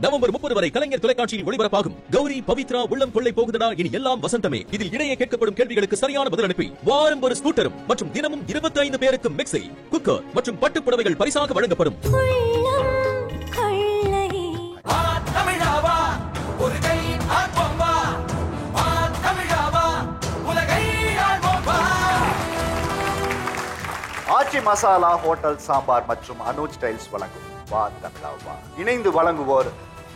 November 30 வரை கலைஞர் தொலைக்காட்சியில் ஒளிபரப்பாகும் கௌரி பவித்ரா உள்ளம் கொள்ளை போகுதடா இனி எல்லாம் வசந்தமே. இதில் இடையே கேட்கப்படும் கேள்விகளுக்கு சரியான பதில் அனுப்பி வாரம் ஒரு ஸ்கூட்டரும் மற்றும் தினமும் 25 பேருக்கு மிக்ஸி, குக்கர் மற்றும் பட்டுப் புடவைகள் பரிசாக வழங்கப்படும். ஆச்சி மசாலா ஹோட்டல் சாம்பார் மற்றும் அனுஜ் டைல்ஸ் வழங்கும் வா தமிழா வா. இணைந்து வழங்குவோர்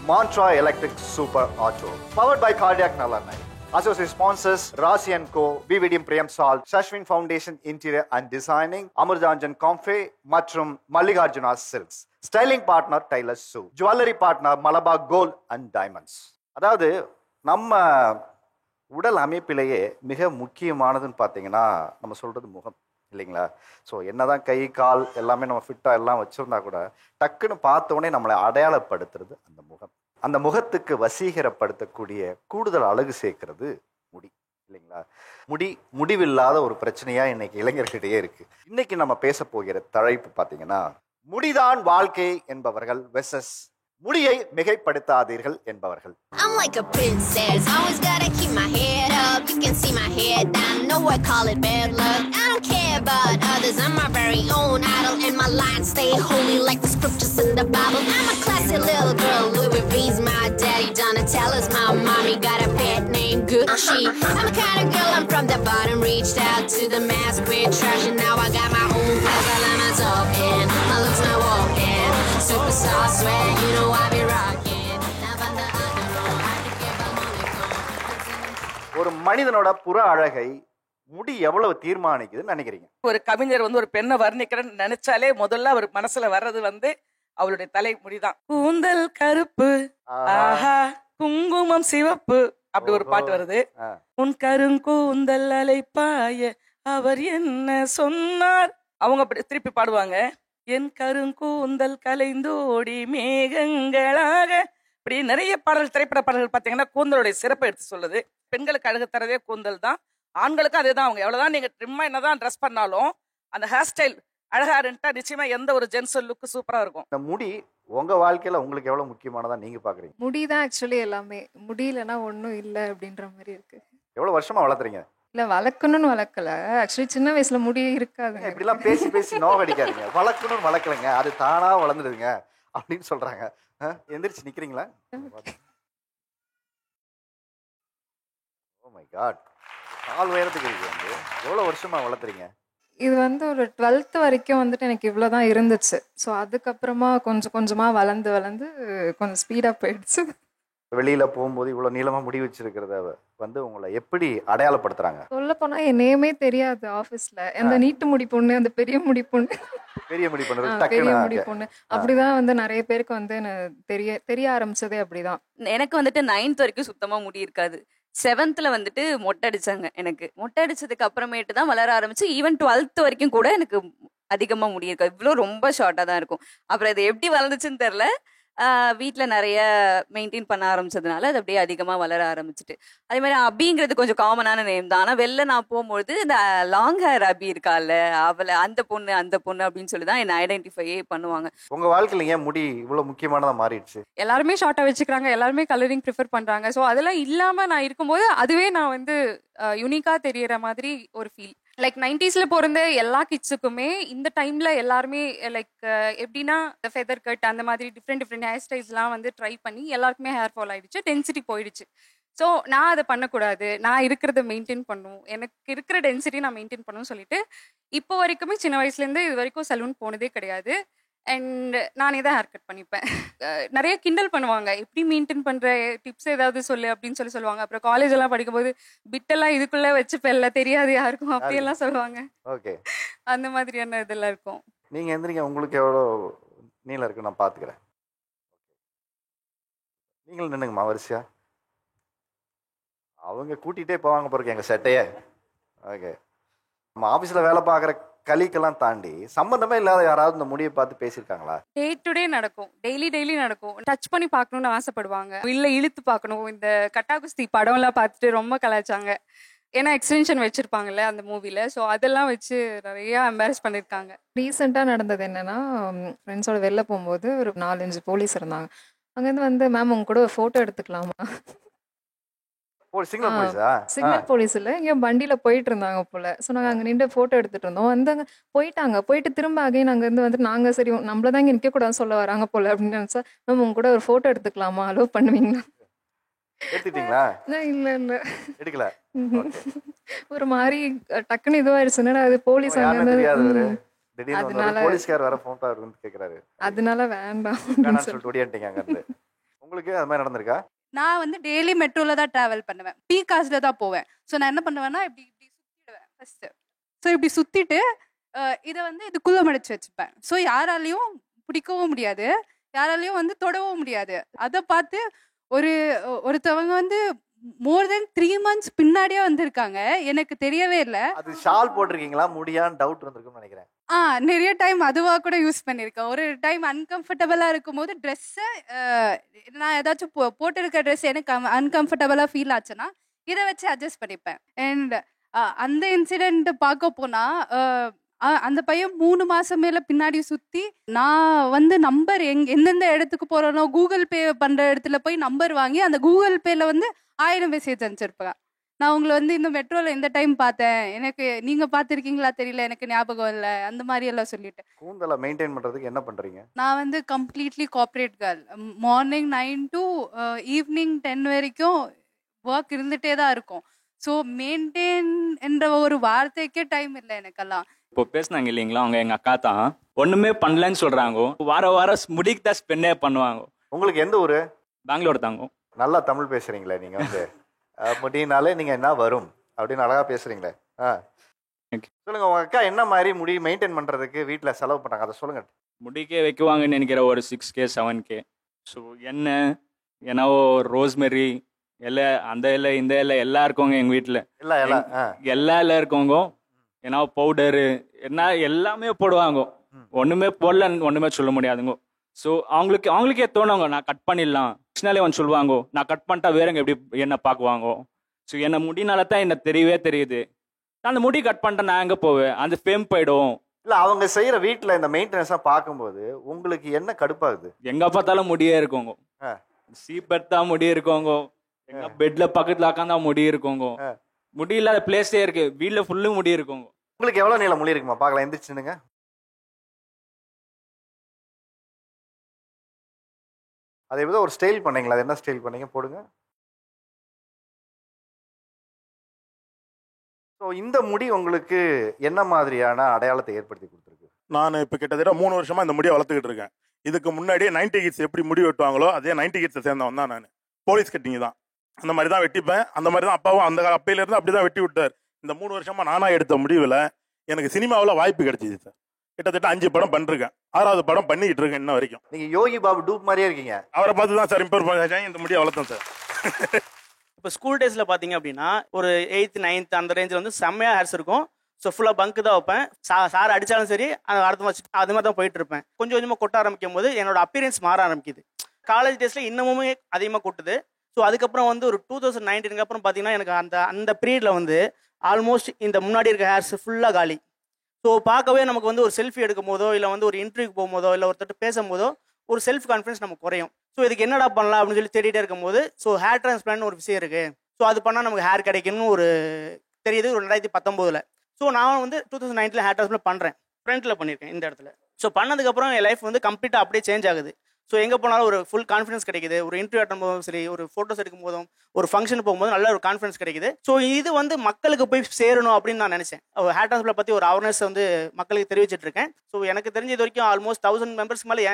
Montra electric super auto, powered by cardiac நலனை. Associate sponsors Rasi & Co, BVDM Priyam Salt, Shashwin Foundation Interior and Designing, Amarjanjan Comfy மற்றும் Mallikarjuna silks. Styling partner tailor சூ. Jewellery partner Malabar gold and diamonds. அதாவது நம்ம உடல் அமைப்பிலேயே மிக முக்கியமானதுன்னு பார்த்தீங்கன்னா நம்ம சொல்றது முகம் இல்லைங்களா? ஸோ என்னதான் கை கால் எல்லாமே நம்ம ஃபிட்டாக எல்லாம் வச்சுருந்தா கூட டக்குன்னு பார்த்தோடனே நம்மளை அடையாளப்படுத்துறது அந்த முகம். அந்த முகத்துக்கு வசீகரப்படுத்தக்கூடிய கூடுதல் அழகு சேர்க்கிறது முடி இல்லைங்களா? முடிவில்லாத ஒரு பிரச்சனையா இன்னைக்கு இளைஞர்கிட்டயே இருக்கு. இன்னைக்கு நம்ம பேச போகிற தலைப்பு பார்த்தீங்கன்னா முடிதான் வாழ்க்கை என்பவர்கள் வெர்சஸ் முடியை மிகைப்படுத்தாதீர்கள் என்பவர்கள். I'm like a princess, always gotta keep my head up. You can see my head down, no I call it bad luck. I don't care about others, I'm my very own idol. And my lines stay holy like the scriptures in the Bible. I'm a classy little girl, Louis V's my daddy. Donatella's my mommy, got a pet named Gucci. I'm the kind of girl, I'm from the bottom, reached out to the mass with trash. And now I got my own place, while I'm talking. My looks not walking. Superstar swag, you know I be rocking. ஒரு மனிதனோட புற அழகை முடி எவ்வளவு தீர்மானிக்குதுன்னு நினைக்கிறீங்க? ஒரு கவிஞர் ஒரு பெண்ணை வர்ணிக்கிறேன்னு நினைச்சாலே முதல்ல அவர் மனசுல வர்றது அவளுடைய தலை முடிதான். கூந்தல் கருப்பு, ஆஹா குங்குமம் சிவப்பு, அப்படி ஒரு பாட்டு வருது. உன் கருங்கூந்தல் அலைப்பாய அவர் என்ன சொன்னார், அவங்க திருப்பி பாடுவாங்க. என் கருங்கூந்தல் கலைந்தோடி மேகங்களாக. இப்படி நிறைய பாடல், திரைப்பட பாடல்கள் பார்த்தீங்கன்னா கூந்தலுடைய சிறப்பை எடுத்து சொல்லுது. பெண்களுக்கு அழகு தரதே கூந்தல் தான், ஆண்களுக்கும் அதே தான். அவங்க எவ்வளவுதான் நீங்க ட்ரிம்மா என்னதான் ட்ரெஸ் பண்ணாலும் அந்த ஹேர் ஸ்டைல் அழகா இருந்துட்டா நிச்சயமா எந்த ஒரு ஜென்ஸ் லுக் சூப்பரா இருக்கும். இந்த முடி உங்க வாழ்க்கையில உங்களுக்கு எவ்வளவு முக்கியமானதா நீங்க பாக்குறீங்க? முடிதான் ஆக்சுவலி எல்லாமே. முடியலன்னா ஒன்றும் இல்லை அப்படின்ற மாதிரி இருக்கு. எவ்வளவு வருஷமா வளர்த்துறீங்க? இல்லை வளர்க்கணும்னு வளர்க்கல, ஆக்சுவலி சின்ன வயசுல முடி இருக்காது. இப்படிலாம் பேசி பேசி நோகடிக்காதீங்க. வளர்க்கணும்னு வளர்க்கலங்க, அது தானா வளர்ந்துடுங்க அப்படின்னு சொல்றாங்க. எந்திரிச்சு நிக்கிறீங்களா? ஓ மை காட், கால் உயரத்துக்கு இருக்கு. எவ்வளவு வருஷமா வளர்த்துறீங்க? இது ஒரு 12th வரைக்கும் எனக்கு இவ்வளோதான் இருந்துச்சு. ஸோ அதுக்கப்புறமா கொஞ்சம் கொஞ்சமாக வளர்ந்து கொஞ்சம் ஸ்பீடாக போயிடுச்சு. வெளியில போகும்போது இவ்வளவு நீளமா முடி வச்சிருக்கிறத உங்களை எப்படி அடையாளப்படுத்துறாங்க? சொல்ல போனா என் நேமே தெரியாது ஆஃபீஸ்ல. அந்த நீட்டு முடி பொண்ணு, அந்த பெரிய முடி பொண்ணு, பெரிய முடி பொண்ணு அப்படிதான் நிறைய பேருக்கு தெரிய ஆரம்பிச்சதே அப்படிதான். எனக்கு 9th வரைக்கும் சுத்தமா முடி இருக்காது. 7th மொட்டை அடிச்சாங்க. எனக்கு மொட்டை அடிச்சதுக்கு அப்புறமேட்டு தான் வளர ஆரம்பிச்சு. ஈவன் 12th வரைக்கும் கூட எனக்கு அதிகமா முடி இருக்காது. இவ்வளோ ரொம்ப ஷார்ட்டா தான் இருக்கும். அப்புறம் இது எப்படி வளர்ந்துச்சுன்னு தெரியல. வீட்டில் நிறைய மெயின்டைன் பண்ண ஆரம்பிச்சதுனால அது அப்படியே அதிகமாக வளர ஆரம்பிச்சிட்டு. அதே மாதிரி அபிங்கிறது கொஞ்சம் காமனான நேம் தான். ஆனால் வெளில நான் போகும்பொழுது இந்த லாங் ஹேர் அபி இருக்கால, அவளை அந்த பொண்ணு அப்படின்னு சொல்லி தான் என்னை ஐடென்டிஃபையே பண்ணுவாங்க. உங்க வாழ்க்கையில ஏன் முடி இவ்வளவு முக்கியமானதா மாறிடுச்சு? எல்லாருமே ஷார்ட்டா வச்சுக்கிறாங்க, எல்லாருமே கலரிங் ப்ரிஃபர் பண்றாங்க. ஸோ அதெல்லாம் இல்லாம நான் இருக்கும்போது அதுவே நான் யூனிக்கா தெரியற மாதிரி ஒரு ஃபீல். லைக் 90s பிறந்த எல்லா கிட்ஸுக்குமே இந்த டைம்ல எல்லாருமே லைக் எப்படின்னா ஃபெதர் கட் அந்த மாதிரி டிஃப்ரெண்ட் ஹேர் ஸ்டைல்ஸ்லாம் ட்ரை பண்ணி எல்லாருக்குமே ஹேர் ஃபால் ஆயிடுச்சு, டென்சிட்டி போயிடுச்சு. ஸோ நான் அதை பண்ணக்கூடாது, நான் இருக்கிறத மெயின்டைன் பண்ணும், எனக்கு இருக்கிற டென்சிட்டி நான் மெயின்டைன் பண்ணணும்னு சொல்லிட்டு இப்போ வரைக்குமே சின்ன வயசுலேருந்து இது வரைக்கும் சலூன் போனதே கிடையாது. அண்ட் நானே தான் ஹேர் கட் பண்ணிப்பேன். நிறைய கிண்டல் பண்ணுவாங்க, எப்படி மெயின்டைன் பண்ணுற, டிப்ஸ் ஏதாவது சொல்லு அப்படின்னு சொல்லுவாங்க. அப்புறம் காலேஜ் எல்லாம் படிக்கும்போது பிட்டெல்லாம் இதுக்குள்ளே வச்சுப்பெல்ல, தெரியாது யாருக்கும், அப்படியெல்லாம் சொல்லுவாங்க. ஓகே, அந்த மாதிரியான இதெல்லாம் இருக்கும். நீங்கள் எந்திரிங்க, உங்களுக்கு எவ்வளோ நீளம் இருக்கு நான் பார்த்துக்கிறேன். நீங்களும் நின்னுங்கம்மா வரிசையா. அவங்க கூட்டிகிட்டே போவாங்க பிறகு எங்கள் செட்டையே. ஓகே, நம்ம ஆஃபீஸில் வேலை பார்க்குற கலிக்கெல்லாம் தாண்டி சம்பந்தமே இல்லாத யாராவது இந்த முடியை பார்த்து பேசியிருக்காங்களா? டே டு டே நடக்கும், டெய்லி நடக்கும். டச் பண்ணி பார்க்கணும்னு ஆசைப்படுவாங்க, இல்லை இழுத்து பார்க்கணும். இந்த கட்டா குஸ்தி படம்லாம் பார்த்துட்டு ரொம்ப கலாய்ச்சாங்க. ஏன்னா எக்ஸ்டென்ஷன் வச்சிருப்பாங்கல்ல அந்த மூவில. ஸோ அதெல்லாம் வச்சு நிறைய எம்பாரஸ் பண்ணியிருக்காங்க. ரீசெண்டாக நடந்தது என்னன்னா, ஃப்ரெண்ட்ஸோட வெளில போகும்போது ஒரு 4-5 போலீஸ் இருந்தாங்க. அங்கேருந்து வந்து மேம் உங்க கூட ஒரு ஃபோட்டோ எடுத்துக்கலாமா? சிக்னல் ஆ, போலீஸா? சிக்னல் போலீஸ் இல்ல, எங்கேயோ வண்டியில போயிட்டு இருந்தாங்க போல. ஸோ நாங்கள் அங்கே நின்று ஃபோட்டோ எடுத்துட்டு இருந்தோம். வந்தாங்க, போயிட்டாங்க. போயிட்டு திரும்ப அகைன் அங்கேருந்து வந்து நாங்கள் சரி நம்மள தான் இங்கே நிற்கக்கூடாதுன்னு சொல்ல வராங்க போல அப்படின்னு நினச்சா, மேம் உங்க கூட ஒரு ஃபோட்டோ எடுத்துக்கலாமா, அலோவ் பண்ணுவீங்களா? எடுத்துட்டீங்களா? இல்லை இல்லை. எடுக்கல. ம்ஹும். ஓகே. ஒரு மாதிரி டக்குன்னு இதுவாயிருச்சு. என்னடா அது போலீஸ் யாருன்னு அங்கேருந்து. தெரியாதவரு திடீர்னு வந்து அதனால போலீஸ்கார் வர ஃபோட்டோ வந்து கேட்குறாரு. அதனால வேண்டாம் அப்படின்னு வேணான்னு சொல்லி. சொல்லிட்டு ஓடியான்ட்டீங்க அங்கேருந்து. உங்களுக்கு அது மாதிரி நடந்திருக்கா? நான் வந்து டெய்லி மெட்ரோல தான் டிராவல் பண்ணுவேன். பீக் ஹார்ஸ்ல தான் போவேன். ஸோ நான் என்ன பண்ணுவேன்னா இப்படி இப்படி சுத்திடுவேன் ஃபர்ஸ்ட். ஸோ இப்படி சுத்திட்டு இதை வந்து இதுக்குள்ள மடிச்சு வச்சுப்பேன். ஸோ யாராலையும் பிடிக்கவும் முடியாது, யாராலையும் வந்து தொடவும் முடியாது. அதை பார்த்து ஒருத்தவங்க வந்து மோர் தென் 3 months பின்னாடியே வந்திருக்காங்க. எனக்கு தெரியவே இல்லை. அது ஷால் போட்டிருக்கீங்களா முடியான்னு டவுட் இருந்திருக்கும்னு நினைக்கிறேன். நிறைய டைம் அதுவா கூட யூஸ் பண்ணியிருக்கேன். ஒரு டைம் அன்கம்ஃபர்டபுளா இருக்கும்போது ட்ரெஸ்ஸை நான் ஏதாச்சும் போட்டிருக்க ட்ரெஸ் எனக்கு அன்கம்ஃபர்டபுளா ஃபீல் ஆச்சுன்னா இதை வச்சு அட்ஜஸ்ட் பண்ணிப்பேன். அண்ட் அந்த இன்சிடென்ட் பார்க்க போனா அந்த பையன் 3 மாசம் மேல பின்னாடி சுத்தி நான் வந்து நம்பர் எந்தெந்த இடத்துக்கு போறேனோ கூகுள் பே பண்ற இடத்துல போய் நம்பர் வாங்கி அந்த கூகுள் பேல வந்து 1000 மெசேஜ் அனுப்பிச்சிருப்பேன். நான் உங்களை வந்து இந்த மெட்ரோல இந்த டைம் பார்த்தேன், எனக்கு நீங்க பார்த்துருக்கீங்களா தெரியல, எனக்கு ஞாபகம் இல்லை, அந்த மாதிரி எல்லாம் சொல்லிட்டு. கூந்தலை மெயின்டைன் பண்றதுக்கு என்ன பண்றீங்க? நான் வந்து completely corporate girl. Morning 9 to evening 10 வரைக்கும் ஒர்க் இருந்துட்டே தான் இருக்கும். ஸோ மெயின்டைன் என்ற ஒரு வார்த்தைக்கே டைம் இல்லை எனக்கெல்லாம். இப்போ பேசினாங்க இல்லைங்களா, அவங்க எங்க அக்கா தான் ஒண்ணுமே பண்ணலன்னு சொல்றாங்க. வாரம் முடிக்கு தான் ஸ்பெண்டே பண்ணுவாங்க. உங்களுக்கு எந்த ஊரு? பெங்களூர் தாங்க. நல்லா தமிழ் பேசுறீங்களே நீங்க வந்து. முடினாலே நீங்க என்ன வரும் அப்படின்னு அழகா பேசுறீங்களே. சொல்லுங்க, உங்க அக்கா என்ன மாதிரி முடி மெயின்டைன் பண்றதுக்கு வீட்டுல செலவு பண்ணாங்க, அதை சொல்லுங்க. முடிக்கே வைக்குவாங்கன்னு நினைக்கிற ஒரு 6K 7K. ஸோ எண்ணெய், என்னவோ ரோஸ்மெரி இலை, அந்த இலை இந்த இலை எல்லாம் இருக்கவங்க எங்க வீட்டுல. எல்லா இலை இருக்கவங்க, ஏன்னா பவுடரு என்ன எல்லாமே போடுவாங்க. ஒண்ணுமே போடலன்னு ஒண்ணுமே சொல்ல முடியாதுங்க. ஸோ அவங்களுக்கே தோணுங்க நான் கட் பண்ணிடலாம். வந்து சொல்லுவாங்க நான் கட் பண்ணிட்டா வேறங்க எப்படி என்ன பார்க்குவாங்க. ஸோ என்ன முடினால தான் என்ன தெரியவே தெரியுது. அந்த முடி கட் பண்ணிட்டா நான் எங்கே போவேன், அந்த ஃபேம் போயிடும். இல்லை, அவங்க செய்யற வீட்டில் இந்த மெயின்டெனன்ஸாக பார்க்கும்போது உங்களுக்கு என்ன கடுப்பாகுது? எங்கே பார்த்தாலும் முடியே இருக்கோங்க. சீப்பெடுத்தா முடி இருக்கோங்க, எங்க பெட்ல பக்கத்துல உட்காந்தா முடி இருக்கோங்க. முடி இல்லாத பிளேஸே இருக்கு, வீட்டுல ஃபுல்லு முடி இருக்கோங்க. உங்களுக்கு எவ்வளவு நீளம் முடி இருக்குமா பார்க்கலாம், எந்திரிச்சுனுங்க. அது ஏதோ ஒரு ஸ்டைல் பண்ணீங்களா, அது என்ன ஸ்டைல் பண்ணீங்க போடுங்க. ஸோ இந்த முடி உங்களுக்கு என்ன மாதிரியான அடையாளத்தை ஏற்படுத்தி கொடுத்துருக்கு? நான் இப்போ கிட்டத்தட்ட 3 வருஷமா இந்த முடியை வளர்த்துக்கிட்டு இருக்கேன். இதுக்கு முன்னாடியே 90 கிட்ஸ் எப்படி முடி வெட்டுவாங்களோ அதே 90 கிட்ஸை சேர்ந்தவன் தான் நான். போலீஸ் கட்டிங் தான், அந்த மாதிரி தான் வெட்டிப்பேன். அந்த மாதிரி தான் அப்பாவும் அந்த அப்பையிலேருந்து அப்படி தான் வெட்டி விட்டார். இந்த 3 வருஷமா நானாக எடுத்த முடிவில் எனக்கு சினிமாவில் வாய்ப்பு கிடைச்சிது சார். கிட்டத்தட்ட 5 படம் பண்ணிருக்கேன், 6வது படம் பண்ணிக்கிட்டு இருக்கேன் இன்ன வரைக்கும். நீங்கள் யோகி பாபு டூப் மாதிரியே இருக்கீங்க. அவரை பார்த்து தான் சார் இம்ப்ரூவ் பண்ணி இந்த முடியை வளர்த்தேன் சார். இப்போ ஸ்கூல் டேஸில் பார்த்தீங்க அப்படின்னா ஒரு 8th 9th அந்த ரேஞ்சில் வந்து செம்மையாக ஹேர்ஸ் இருக்கும். ஸோ ஃபுல்லாக பங்கு தான் வைப்பேன். சார் அடித்தாலும் சரி அடுத்த வச்சு அது மாதிரி தான் போயிட்டு இருப்பேன். கொஞ்சம் கொஞ்சமாக கொட்ட ஆரம்பிக்கும் போது என்னோட அப்பியரன்ஸ் மாற ஆரம்பிக்குது. காலேஜ் டேஸில் இன்னமுமே அதிகமாக கொட்டுது. ஸோ அதுக்கப்புறம் வந்து ஒரு 2019 அப்புறம் பார்த்தீங்கன்னா எனக்கு அந்த பீரியடில் வந்து ஆல்மோஸ்ட் இந்த முன்னாடி இருக்க ஹேர்ஸ் ஃபுல்லாக காலி. ஸோ பார்க்கவே நமக்கு வந்து ஒரு செல்ஃபி எடுக்கும் போதோ இல்லை வந்து ஒரு இன்டர்வியூக்கு போகும்போதோ இல்லை ஒருத்தர் பேசும்போதோ ஒரு செல்ஃப் கான்ஃபிடன்ஸ் நமக்கு குறையும். ஸோ இதுக்கு என்னடா பண்ணலாம் அப்படின்னு சொல்லி தேடிட்டே இருக்கும்போது ஸோ ஹேர் டிரான்ஸ்பிளான்ட் ஒரு விஷயம் இருக்குது. ஸோ அது பண்ணால் நமக்கு ஹேர் கிடைக்குன்னு ஒரு தெரியுது 2019. ஸோ நான் வந்து 2019 ஹேர் டிரான்ஸ்பிளான்ட் பண்ணுறேன். ஃப்ரண்ட்டில் பண்ணியிருக்கேன் இந்த இடத்துல. ஸோ பண்ணதுக்கப்புறம் என் லைஃப் வந்து கம்ப்ளீட்டாக அப்படியே சேஞ்ச் ஆகுது. ஸோ எங்கே போனாலும் ஒரு ஃபுல் கான்ஃபிடன்ஸ் கிடைக்குது. ஒரு இன்டர்வியூ அட்டன் போதும் சரி, ஒரு ஃபோட்டோஸ் எடுக்கும் போதும், ஒரு ஃபங்க்ஷன் போகும்போது நல்ல ஒரு கான்ஃபிடன்ஸ் கிடைக்குது. ஸோ இது வந்து மக்களுக்கு போய் சேரணும் அப்படின்னு நான் நினச்சேன். ஹேர் டிரான்ஸ்பிளான்ட் பற்றி ஒரு அவேர்னஸ் வந்து மக்களுக்கு தெரிவிச்சிட்டு இருக்கேன். ஸோ எனக்கு தெரிஞ்சது வரைக்கும் ஆல்மோஸ்ட் 1000 மெம்பர்ஸ்க்கு மேலே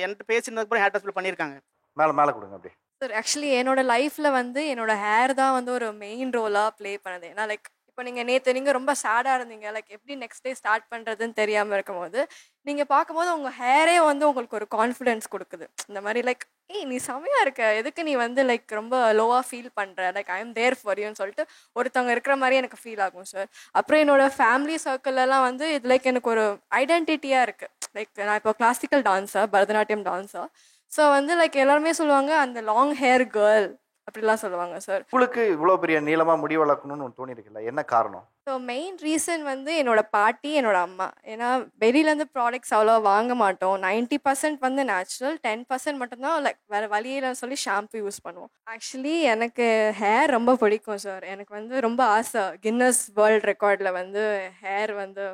என்கிட்ட பேசினதுக்கு ஹேர் டிரான்ஸ்பிளான்ட் பண்ணியிருக்காங்க. மேலே கொடுங்க அப்படி சார். ஆக்சுவலி என்னோட லைஃப்ல வந்து என்னோட ஹேர் தான் வந்து ஒரு மெயின் ரோலாக ப்ளே பண்ணுது. ஏன்னா லைக் இப்போ நீங்கள் ரொம்ப சேடாக இருந்தீங்க, லைக் எப்படி நெக்ஸ்ட் டே ஸ்டார்ட் பண்ணுறதுன்னு தெரியாமல் இருக்கும்போது நீங்கள் பார்க்கும்போது உங்கள் ஹேரே வந்து உங்களுக்கு ஒரு கான்ஃபிடென்ஸ் கொடுக்குது. இந்த மாதிரி லைக் நீ செமையாக இருக்க, எதுக்கு நீ வந்து லைக் ரொம்ப லோவாக ஃபீல் பண்ணுற, like I am there for யூன்னு சொல்லிட்டு ஒருத்தவங்க இருக்கிற மாதிரி எனக்கு ஃபீல் ஆகும் சார். அப்புறம் என்னோட ஃபேமிலி சர்க்கிள்லாம் வந்து இது லைக் எனக்கு ஒரு ஐடென்டிட்டியாக இருக்குது. லைக் நான் இப்போ classical dancer, Bharatanatyam dancer. So வந்து லைக் எல்லாருமே சொல்லுவாங்க அந்த லாங் ஹேர் கேர்ள் அப்படிலாம் சொல்லுவாங்க சார். உங்களுக்கு இவ்வளோ பெரிய நீளமாக முடி வளர்க்கணும்னு தோணி இருக்குல்ல, என்ன காரணம்? ஸோ மெயின் ரீசன் வந்து என்னோட பாட்டி, என்னோட அம்மா. ஏன்னா வெளியிலேருந்து ப்ராடக்ட்ஸ் அவ்வளோ வாங்க மாட்டோம். 90% வந்து நேச்சுரல், 10% மட்டும்தான் லைக் வேறு வழியிலன்னு சொல்லி ஷாம்பு யூஸ் பண்ணுவோம். ஆக்சுவலி எனக்கு ஹேர் ரொம்ப பிடிக்கும் சார். எனக்கு வந்து ரொம்ப ஆசை கின்னஸ் வேர்ல்ட் ரெக்கார்டில் வந்து ஹேர் வந்து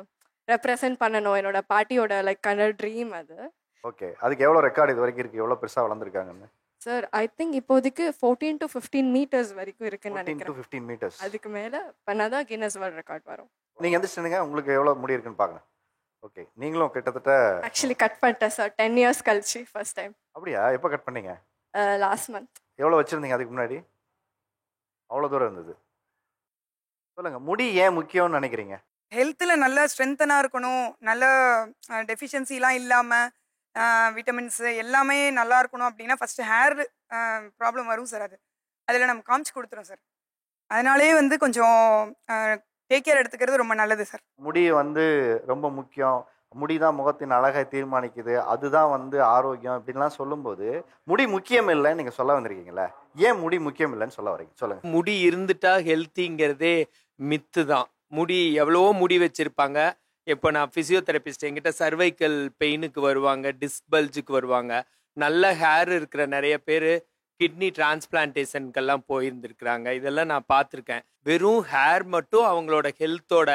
ரெப்ரசன்ட் பண்ணணும். என்னோட பாட்டியோட லைக் ட்ரீம் அது. ஓகே, அதுக்கு எவ்வளோ ரெக்கார்டு இது வரைக்கும் இருக்குது, எவ்வளோ பெருசாக வளர்ந்துருக்காங்கன்னு? சார் ஐ திங்க் இப்போதைக்கு 14 to 15 மீட்டர்ஸ் வரைக்கும் இருக்குன்னு 14 to நினைக்கிறேன். 15 மீட்டர்ஸ். அதுக்கு மேலே பண்ணாதான் கின்னஸ் வேர்ல்ட் ரெக்கார்ட் வரும். நீங்கள் எந்திரிச்சுங்க, உங்களுக்கு எவ்வளோ முடி இருக்குன்னு பார்க்கணும். ஓகே, நீங்களும் கிட்டத்தட்ட ஆக்சுவலி கட் பண்ணிட்டேன் சார் 10 years கழிச்சு ஃபர்ஸ்ட் டைம். அப்படியா? எப்போ கட் பண்ணீங்க? Last month. எவ்வளோ வச்சுருந்தீங்க அதுக்கு முன்னாடி? அவ்வளோ தூரம் இருந்தது. சொல்லுங்கள், முடி ஏன் முக்கியம்னு நினைக்கிறீங்க? ஹெல்த்தில் நல்ல ஸ்ட்ரென்த்தனாக இருக்கணும், நல்ல டெஃபிஷியன்சிலாம் இல்லாமல் விட்டமின்ஸு எல்லாமே நல்லா இருக்கணும் அப்படின்னா ஃபஸ்ட்டு ஹேர் ப்ராப்ளம் வரும் சார். அதில் நம்ம காமிச்சு கொடுத்துரும் சார். அதனாலே வந்து கொஞ்சம் டேக் கேர் எடுத்துக்கிறது ரொம்ப நல்லது சார். முடி வந்து ரொம்ப முக்கியம், முடி தான் முகத்தின் அழகை தீர்மானிக்குது, அதுதான் வந்து ஆரோக்கியம் இப்படின்லாம் சொல்லும்போது முடி முக்கியம் இல்லைன்னு நீங்கள் சொல்ல வந்திருக்கீங்களே, ஏன் முடி முக்கியம் இல்லைன்னு சொல்ல வரீங்க? சொல்லுங்கள். முடி இருந்துட்டா ஹெல்த்திங்கிறதே மித்து தான். முடி எவ்வளவோ முடி வச்சுருப்பாங்க. இப்போ நான் ஃபிசியோதெரபிஸ்ட், என்கிட்ட சர்வைக்கல் பெயினுக்கு வருவாங்க, டிஸ்க் பல்ஜுக்கு வருவாங்க. நல்ல ஹேர் இருக்கிற நிறைய பேர் கிட்னி டிரான்ஸ்பிளான்டேஷனுக்கெல்லாம் போயிருந்துருக்குறாங்க. இதெல்லாம் நான் பார்த்துருக்கேன். வெறும் ஹேர் மட்டும் அவங்களோட ஹெல்த்தோட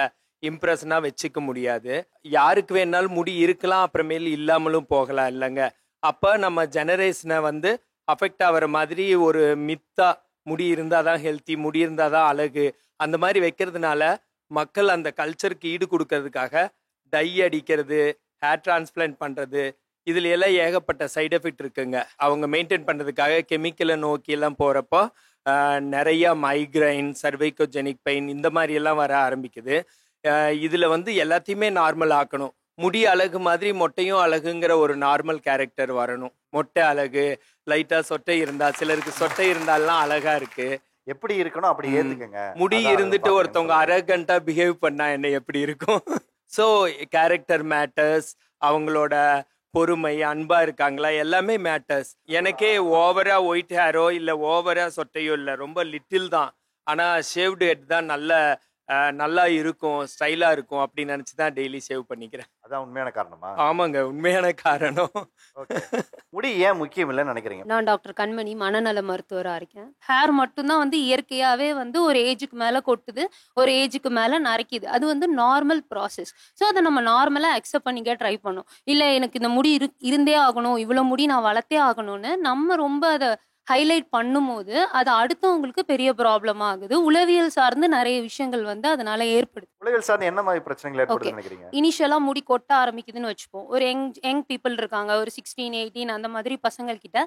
இம்ப்ரெஷனாக வச்சுக்க முடியாது. யாருக்கு வேணாலும் முடி இருக்கலாம், அப்புறமேல் இல்லாமலும் போகலாம் இல்லைங்க. அப்போ நம்ம ஜெனரேஷனை வந்து அஃபெக்ட் ஆகிற மாதிரி ஒரு மித்தா முடி இருந்தால் தான் ஹெல்த்தி, முடி இருந்தால் தான் அழகு, அந்த மாதிரி வைக்கிறதுனால மக்கள் அந்த கல்ச்சருக்கு ஈடு கொடுக்கறதுக்காக டை அடிக்கிறது, ஹேர் டிரான்ஸ்பிளான்ட் பண்ணுறது, இதில் எல்லாம் ஏகப்பட்ட சைடு எஃபெக்ட் இருக்குங்க. அவங்க மெயின்டைன் பண்ணுறதுக்காக கெமிக்கலை நோக்கியெல்லாம் போகிறப்போ நிறையா மைக்ரைன், சர்வைக்கோஜெனிக் பெயின் இந்த மாதிரியெல்லாம் வர ஆரம்பிக்குது. இதில் வந்து எல்லாத்தையுமே நார்மல் ஆக்கணும். முடி அழகு மாதிரி மொட்டையும் அழகுங்கிற ஒரு நார்மல் கேரக்டர் வரணும். மொட்டை அழகு, லைட்டாக சொட்டை இருந்தால், சிலருக்கு சொட்டை இருந்தாலாம் அழகாக இருக்குது. எப்படி இருக்கணும் அப்படி ஏத்துக்கங்க. முடி இருந்துட்டு ஒருத்தவங்க அரகண்டா பிஹேவ் பண்ணா என்ன எப்படி இருக்கும்? ஸோ கேரக்டர் மேட்டர்ஸ், அவங்களோட பொறுமை, அன்பா இருக்காங்களா, எல்லாமே மேட்டர்ஸ். எனக்கே ஓவரா ஒயிட் ஹேரோ இல்லை ஓவரா சொட்டையோ இல்லை, ரொம்ப லிட்டில் தான். ஆனால் ஷேவ்டு ஹெட் தான் நல்லா இருக்கும், ஸ்டைலாக இருக்கும் அப்படின்னு நினச்சி தான் டெய்லி ஷேவ் பண்ணிக்கிறேன். அதான் உண்மையான காரணமா? ஆமாங்க, உண்மையான காரணம். முடி ஏன் முக்கியம் இல்லைன்னு நினைக்கிறீங்க? நான் டாக்டர் கண்மணி, மனநல மருத்துவராக இருக்கேன். ஹேர் மட்டும்தான் வந்து இயற்கையாகவே வந்து ஒரு ஏஜுக்கு மேலே கொட்டுது, ஒரு ஏஜுக்கு மேலே நரைக்குது. அது வந்து நார்மல் ப்ராசஸ். ஸோ அதை நம்ம நார்மலாக அக்செப்ட் பண்ணிக்க ட்ரை பண்ணோம். இல்லை எனக்கு இந்த முடி இருந்தே ஆகணும், இவ்வளோ முடி நான் வளர்த்தே ஆகணும்னு நம்ம ரொம்ப அதை ஹைலைட் பண்ணும்போது அது அடுத்தவங்களுக்கு பெரிய ப்ராப்ளம் ஆகுது. உளவியல் சார்ந்து நிறைய விஷயங்கள் வந்து அதனால ஏற்படுது. உளவியல் சார்ந்து என்ன மாதிரி பிரச்சனைகள் ஏற்படுதுன்னு நினைக்கிறீங்க? இனிஷியலா முடி கொட்ட ஆரம்பிக்குதுன்னு வச்சுப்போம். ஒரு யங் பீப்புள் இருக்காங்க, ஒரு 16, 18 அந்த மாதிரி பசங்கள் கிட்ட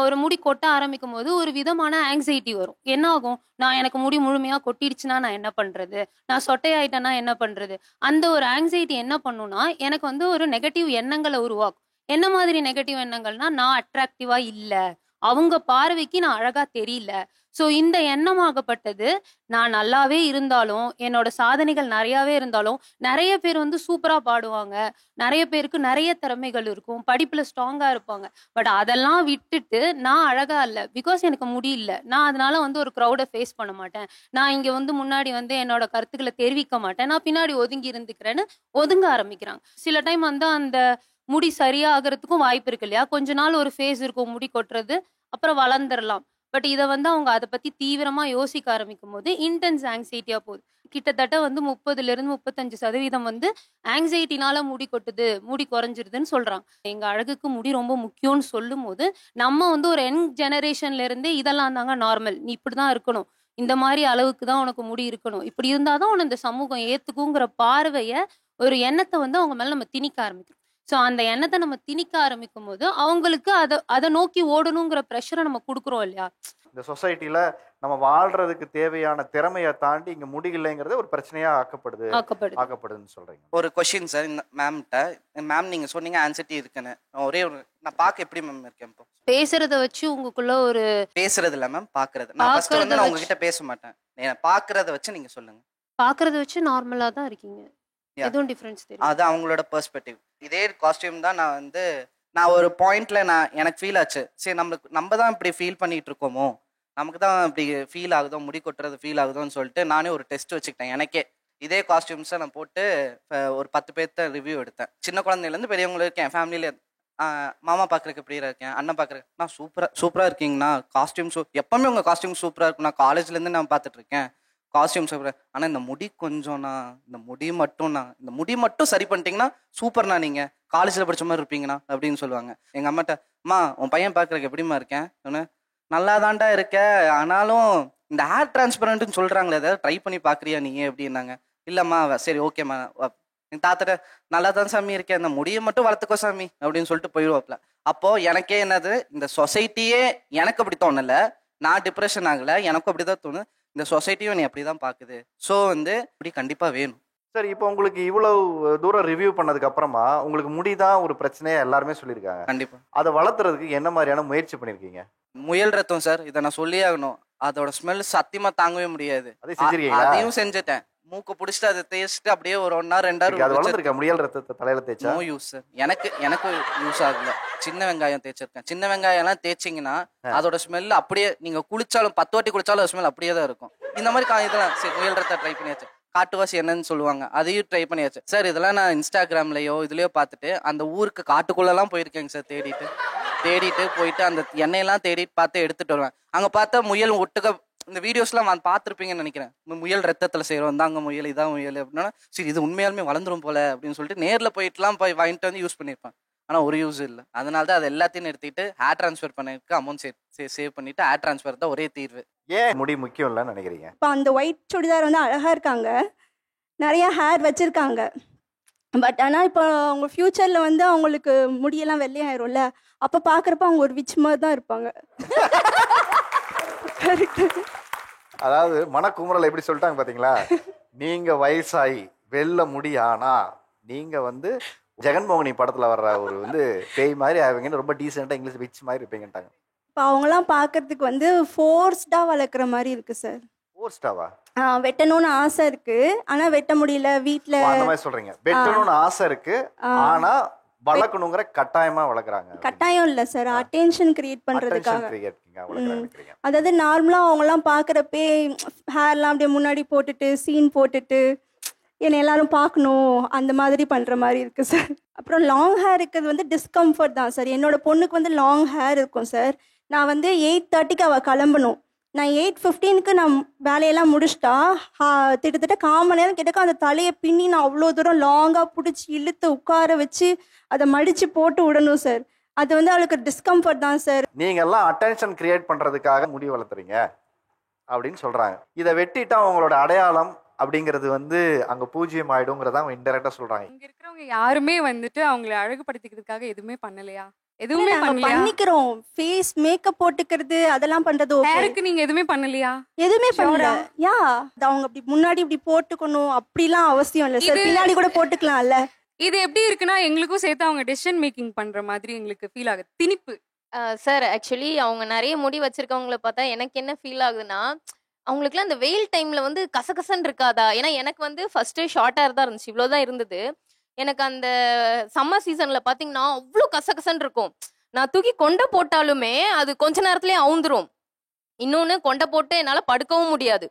ஒரு முடி கொட்ட ஆரம்பிக்கும் போது ஒரு விதமான ஆங்ஸைட்டி வரும். என்ன ஆகும், எனக்கு முடி முழுமையா கொட்டிடுச்சுன்னா நான் என்ன பண்றது, நான் சொட்டையாயிட்டேன்னா என்ன பண்றது, அந்த ஒரு ஆங்ஸைட்டி என்ன பண்ணுன்னா எனக்கு வந்து ஒரு நெகட்டிவ் எண்ணங்களை உருவாக்கும். என்ன மாதிரி நெகட்டிவ் எண்ணங்கள்னா, நான் அட்ராக்டிவா இல்லை, அவங்க பார்வைக்கு நான் அழகா தெரியல. ஸோ இந்த எண்ணமாகப்பட்டது நான் நல்லாவே இருந்தாலும், என்னோட சாதனைகள் நிறையாவே இருந்தாலும், நிறைய பேர் வந்து சூப்பராக பாடுவாங்க, நிறைய பேருக்கு நிறைய திறமைகள் இருக்கும், படிப்பில் ஸ்ட்ராங்காக இருப்பாங்க. பட் அதெல்லாம் விட்டுட்டு நான் அழகா இல்லை, பிகாஸ் எனக்கு முடியல, நான் அதனால வந்து ஒரு க்ரௌடை ஃபேஸ் பண்ண மாட்டேன், நான் இங்கே வந்து முன்னாடி வந்து என்னோட கருத்துக்களை தெரிவிக்க மாட்டேன், நான் பின்னாடி ஒதுங்கி இருந்துக்கிறேன்னு ஒதுங்க ஆரம்பிக்கிறாங்க. சில டைம் வந்து அந்த முடி சரியாகிறதுக்கும் வாய்ப்பு இருக்கு இல்லையா. கொஞ்ச நாள் ஒரு ஃபேஸ் இருக்கும் முடி கொட்டுறது, அப்புறம் வளர்ந்துடலாம். பட் இதை வந்து அவங்க அதை பற்றி தீவிரமாக யோசிக்க ஆரம்பிக்கும் போது இன்டென்ஸ் ஆங்ஸைட்டியாக போகுது. கிட்டத்தட்ட வந்து 30-35% வந்து ஆங்ஸைட்டினால முடி கொட்டுது, முடி குறைஞ்சிருதுன்னு சொல்கிறாங்க. எங்கள் அழகுக்கு முடி ரொம்ப முக்கியம்னு சொல்லும் போது நம்ம வந்து ஒரு யங் ஜெனரேஷன்லேருந்தே இதெல்லாம் தாங்க நார்மல், நீ இப்படி தான் இருக்கணும், இந்த மாதிரி அளவுக்கு தான் உனக்கு முடி இருக்கணும், இப்படி இருந்தால் தான் உனக்கு இந்த சமூகம் ஏற்றுக்குங்கிற பார்வையை, ஒரு எண்ணத்தை வந்து அவங்க மேலே நம்ம திணிக்க ஆரம்பிக்கிறோம். ஸோ அந்த எண்ணத்தை நம்ம திணிக்க ஆரம்பிக்கும் போது அவங்களுக்கு அதை நோக்கி ஓடணுங்கிற ப்ரெஷரை நம்ம கொடுக்குறோம் இல்லையா. இந்த சொசைட்டில நம்ம வாழ்றதுக்கு தேவையான திறமையை தாண்டி இங்க முடியலைங்கிறது ஒரு பிரச்சனையா ஆக்கப்படுதுன்னு சொல்றீங்க. ஒரு கொஸ்டின் சார் இந்த மேம்கிட்ட. மேம் நீங்க சொன்னீங்க ஆன்சைட்டி இருக்குன்னு, ஒரே ஒரு நான் பார்க்க எப்படி மேம் இருக்கேன் இப்போ? பேசுறத வச்சு உங்களுக்குள்ள ஒரு பேசுறது இல்ல மேம், பாக்குறது. நான் ஃபர்ஸ்ட் வந்து நான் உங்ககிட்ட பேச மாட்டேன், பாக்குறத வச்சு நீங்க சொல்லுங்க. பாக்குறத வச்சு நார்மலா தான் இருக்கீங்க, எதுவும் டிஃபரன்ஸ் தெரியும். அது அவங்களோட பெர்ஸ்பெக்டிவ். இதே காஸ்டியூம் தான் நான் ஒரு பாயிண்ட்ல எனக்கு ஃபீல் ஆச்சு, சரி நம்ம தான் இப்படி ஃபீல் பண்ணிட்டு இருக்கோமோ, நமக்கு தான் இப்படி ஃபீல் ஆகுதோ, முடி கொட்டுறது ஃபீல் ஆகுதோன்னு சொல்லிட்டு நானே ஒரு டெஸ்ட் வச்சுக்கிட்டேன் எனக்கே. இதே காஸ்டியூம்ஸை நான் போட்டு ஒரு 10 பேர்த்த ரிவ்யூ எடுத்தேன். சின்ன குழந்தையிலேருந்து பெரியவங்களும் இருக்கேன், ஃபேமிலியில மாமா பார்க்குறதுக்கு எப்படியா இருக்கேன், அண்ணன் பார்க்குறேன், நான் சூப்பராக இருக்கீங்கண்ணா, காஸ்டியூம் எப்பவுமே உங்கள் காஸ்டியூம் சூப்பராக இருக்கும், நான் காலேஜ்லேருந்து நான் பார்த்துட்டு இருக்கேன் காஸ்டியூம் சூப்பர். ஆனால் இந்த முடி கொஞ்சம்ண்ணா, இந்த முடி மட்டும் சரி பண்ணிட்டீங்கன்னா சூப்பர்ண்ணா, நீங்கள் காலேஜில் படித்த மாதிரி இருப்பீங்கண்ணா அப்படின்னு சொல்லுவாங்க. எங்கள் அம்மாட்ட, அம்மா உன் பையன் பார்க்குறதுக்கு எப்படிமா இருக்கேன், நல்லா தான்டா இருக்க, ஆனாலும் இந்த ஹேர் டிரான்ஸ்பரண்ட்னு சொல்கிறாங்களே, ஏதாவது ட்ரை பண்ணி பார்க்குறியா நீ அப்படின்னாங்க. இல்லைம்மா சரி ஓகேம்மா, என் தாத்தட்ட நல்லா தான் சாமி இருக்கேன், இந்த முடியை மட்டும் வளர்த்துக்கோ சாமி அப்படின்னு சொல்லிட்டு போயிடுவாப்ல. அப்போது எனக்கே என்னது, இந்த சொசைட்டியே எனக்கு அப்படி தோணலை, நான் டிப்ரெஷன் ஆகலை, எனக்கும் அப்படி தான் தோணுது, இந்த சொசைட்டியும் நீ அப்படி தான் பார்க்குது. ஸோ இப்படி கண்டிப்பாக வேணும். சார் இப்போ உங்களுக்கு இவ்வளவு தூரம் ரிவ்யூ பண்ணதுக்கு அப்புறமா உங்களுக்கு முடிதான் ஒரு பிரச்சனையா எல்லாருமே சொல்லியிருக்காங்க. கண்டிப்பாக அதை வளர்த்துறதுக்கு என்ன மாதிரியான முயற்சி பண்ணியிருக்கீங்க? முயல் ரத்தம் சார், இதை நான் சொல்லியே ஆகணும். அதோட ஸ்மெல் சத்தியமா தாங்கவே முடியாது. அதையும் செஞ்சுட்டேன். மூக்கு பிடிச்சிட்டு அதை தேய்ச்சிட்டு அப்படியே ஒரு 1 hour 2 hour வளர்ந்துருக்க முயல் ரத்தத்தை தலையில தேய்ச்சா நோ யூஸ் சார். எனக்கு யூஸ் ஆகல. சின்ன வெங்காயம் தேய்ச்சிருக்கேன். சின்ன வெங்காயம் எல்லாம் தேய்ச்சிங்கன்னா அதோட ஸ்மெல் அப்படியே, நீங்க குளிச்சாலும் 10 வாட்டி குளிச்சாலும் ஸ்மெல் அப்படியே தான் இருக்கும். இந்த மாதிரி இதெல்லாம் சரி முயல் ரத்தம் ட்ரை பண்ணியாச்சு. காட்டுவாசி என்னன்னு சொல்லுவாங்க, அதையும் ட்ரை பண்ணியாச்சு சார். இதெல்லாம் நான் இன்ஸ்டாகிராம்லயோ இதுலயோ பார்த்துட்டு அந்த ஊருக்கு காட்டுக்குள்ளெல்லாம் போயிருக்கேங்க சார். தேடிட்டு போயிட்டு அந்த எண்ணெயெல்லாம் தேடிட்டு பார்த்து எடுத்துட்டு வருவேன். அங்க பார்த்தா முயல் ஒட்டுக்க, இந்த வீடியோஸ்லாம் நான் பார்த்துருப்பீங்கன்னு நினைக்கிறேன், முயல் ரத்தத்துல செய்யறோம் தாங்க முயல், இதான் முயல் அப்படின்னா சரி இது உண்மையாலுமே வளர்ந்துரும் போல அப்படின்னு சொல்லிட்டு நேரில் போயிட்டுலாம் போய் வாங்கிட்டு வந்து யூஸ் பண்ணியிருப்பேன். ஆனால் ஒரு யூஸ் இல்லை. அதனால தான் அது எல்லாத்தையும் நிறுத்திட்டு ஹேர் ட்ரான்ஸ்ஃபர் பண்ணிட்டு அமௌண்ட் சேவ் பண்ணிட்டு ஹேர் ட்ரான்ஸ்ஃபர் தான் ஒரே தீர்வு. ஏன் முடி முக்கியம் இல்லைன்னு நினைக்கிறீங்க? இப்போ அந்த ஒயிட் சுடிதார் வந்து அழகாக இருக்காங்க, நிறைய ஹேர் வச்சுருக்காங்க, பட் ஆனால் இப்போ அவங்க ஃப்யூச்சரில் வந்து அவங்களுக்கு முடியெல்லாம் வெள்ளையாயிரும்ல, அப்போ பார்க்குறப்ப அவங்க ஒரு விச் மாதிரி தான் இருப்பாங்க. அதாவது மனக்குமுறல் எப்படி சொல்லிட்டாங்க பார்த்தீங்களா? நீங்க வயசாகி வெள்ள முடியானா நீங்க வந்து ஜெகன்மோகினி படத்துல வர்ற ஒரு பேய் மாதிரி ஆவீங்கன்னு, ரொம்ப டீசெண்டா இங்கிலீஷ் விச் மாதிரி இருப்பீங்கட்டாங்க. இப்போ அவங்களாம் பார்க்கறதுக்கு வந்து ஃபோர்ஸ்டாக வளர்க்குற மாதிரி இருக்கு சார். ஃபோர்ஸ்டாவா? வெட்டணும்னு ஆசை இருக்கு, ஆனா வெட்ட முடியல வீட்டில். அந்த மாதிரி சொல்றீங்க. வெட்டணும்னு ஆசை இருக்கு, ஆனா வளர்க்கணுங்கிற கட்டாயமா வளர்க்குறாங்க. கட்டாயம் இல்லை சார், அட்டென்ஷன் கிரியேட் பண்ணுறதுக்காக. அதாவது நார்மலாக அவங்கெல்லாம் பார்க்குறப்பே ஹேர்லாம் அப்படியே முன்னாடி போட்டுட்டு சீன் போட்டுட்டு என்னை எல்லாரும் பார்க்கணும் அந்த மாதிரி பண்ணுற மாதிரி இருக்குது சார். அப்புறம் லாங் ஹேர் இருக்கிறது வந்து டிஸ்கம்ஃபர்ட் தான் சார். என்னோட பொண்ணுக்கு வந்து லாங் ஹேர் இருக்கும் சார். நான் வந்து 8:30க்கு அவள் கிளம்பணும், நான் 8:15க்கு நான் வேலையெல்லாம் முடிச்சிட்டா கிட்டத்தட்ட 1/4 மணி நேரம் கிட்டக்க அந்த தலையை பின்னி நான் அவ்வளோ தூரம் லாங்காக பிடிச்சி இழுத்து உட்கார வச்சு அதை மடித்து போட்டு விடணும் சார். அது வந்து அவளுக்கு டிஸ்கம்ஃபர்ட் தான் சார். நீங்க எல்லாம் அட்டென்ஷன் கிரியேட் பண்றதுக்காக முடி வளர்த்துறீங்க அப்படின்னு சொல்றாங்க. இதை வெட்டிட்டா உங்களோட அடையாளம் அப்படிங்கிறது வந்து அங்க பூஜ்ஜியம் ஆயிடுங்கிறதா அவங்க இன்டெரக்டா சொல்றாங்க. இங்க இருக்கிறவங்க யாருமே வந்துட்டு அவங்களை அழகுபடுத்திக்கிறதுக்காக எதுவுமே பண்ணலையா? எதுவுமே பண்ணிக்கிறோம். ஃபேஸ் மேக்கப் போட்டுக்கிறது அதெல்லாம் பண்றது. ஹேருக்கு நீங்க எதுவுமே பண்ணலையா? எதுவுமே பண்ணல. யா அவங்க அப்படி முன்னாடி இப்படி போட்டுக்கணும் அப்படிலாம் அவசியம் இல்லை சார், பின்னாடி கூட போட்டுக்கலாம்ல. இது எப்படி இருக்குன்னா எங்களுக்கும் சேர்த்து அவங்க டெசிஷன் மேக்கிங் பண்ற மாதிரி எங்களுக்கு ஃபீல் ஆகுது. திணிப்பு சார். ஆக்சுவலி அவங்க நிறைய முடி வச்சிருக்கவங்களை பார்த்தா எனக்கு என்ன ஃபீல் ஆகுதுன்னா, அவங்களுக்குலாம் அந்த வெயில் டைம்ல வந்து கசகசன்னு இருக்காதா? ஏன்னா எனக்கு வந்து ஃபர்ஸ்ட் ஷார்ட் ஹேர் தான் இருந்துச்சு, இவ்வளோதான் இருந்தது. எனக்கு அந்த சம்மர் சீசன்ல பாத்தீங்கன்னா அவ்வளோ கசகசன்னு இருக்கும். நான் தூக்கி கொண்டை போட்டாலுமே அது கொஞ்ச நேரத்துலயே அவுந்துரும். இன்னொன்னு கொண்டை போட்டு என்னால படுக்கவும் முடியாது,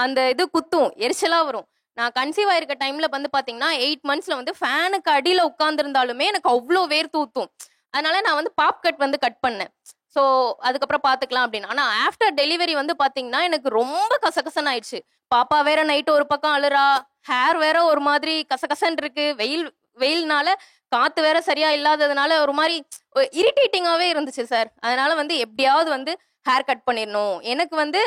அந்த இது குத்தும், எரிச்சலா வரும். நான் கன்சீவ் ஆயிருக்க டைம்ல வந்து பாத்தீங்கன்னா 8 monthsல வந்து ஃபேனுக்கு அடியில உட்கார்ந்துருந்தாலுமே எனக்கு அவ்வளோ வேர்த்து ஊத்தும். அதனால நான் வந்து பாப் கட் வந்து கட் பண்ணேன். ஸோ அதுக்கப்புறம் பார்த்துக்கலாம் அப்படின்னு. ஆனால் ஆஃப்டர் டெலிவரி வந்து பார்த்தீங்கன்னா எனக்கு ரொம்ப கசகசன் ஆயிடுச்சு. பாப்பா வேற நைட்டு ஒரு பக்கம் அழுறா, ஹேர் வேற ஒரு மாதிரி கசகசன் இருக்கு, வெயில்னால காற்று வேற சரியா இல்லாததுனால ஒரு மாதிரி இரிட்டேட்டிங்காகவே இருந்துச்சு சார். அதனால வந்து எப்படியாவது வந்து ஹேர் கட் பண்ணிடணும். எனக்கு வந்து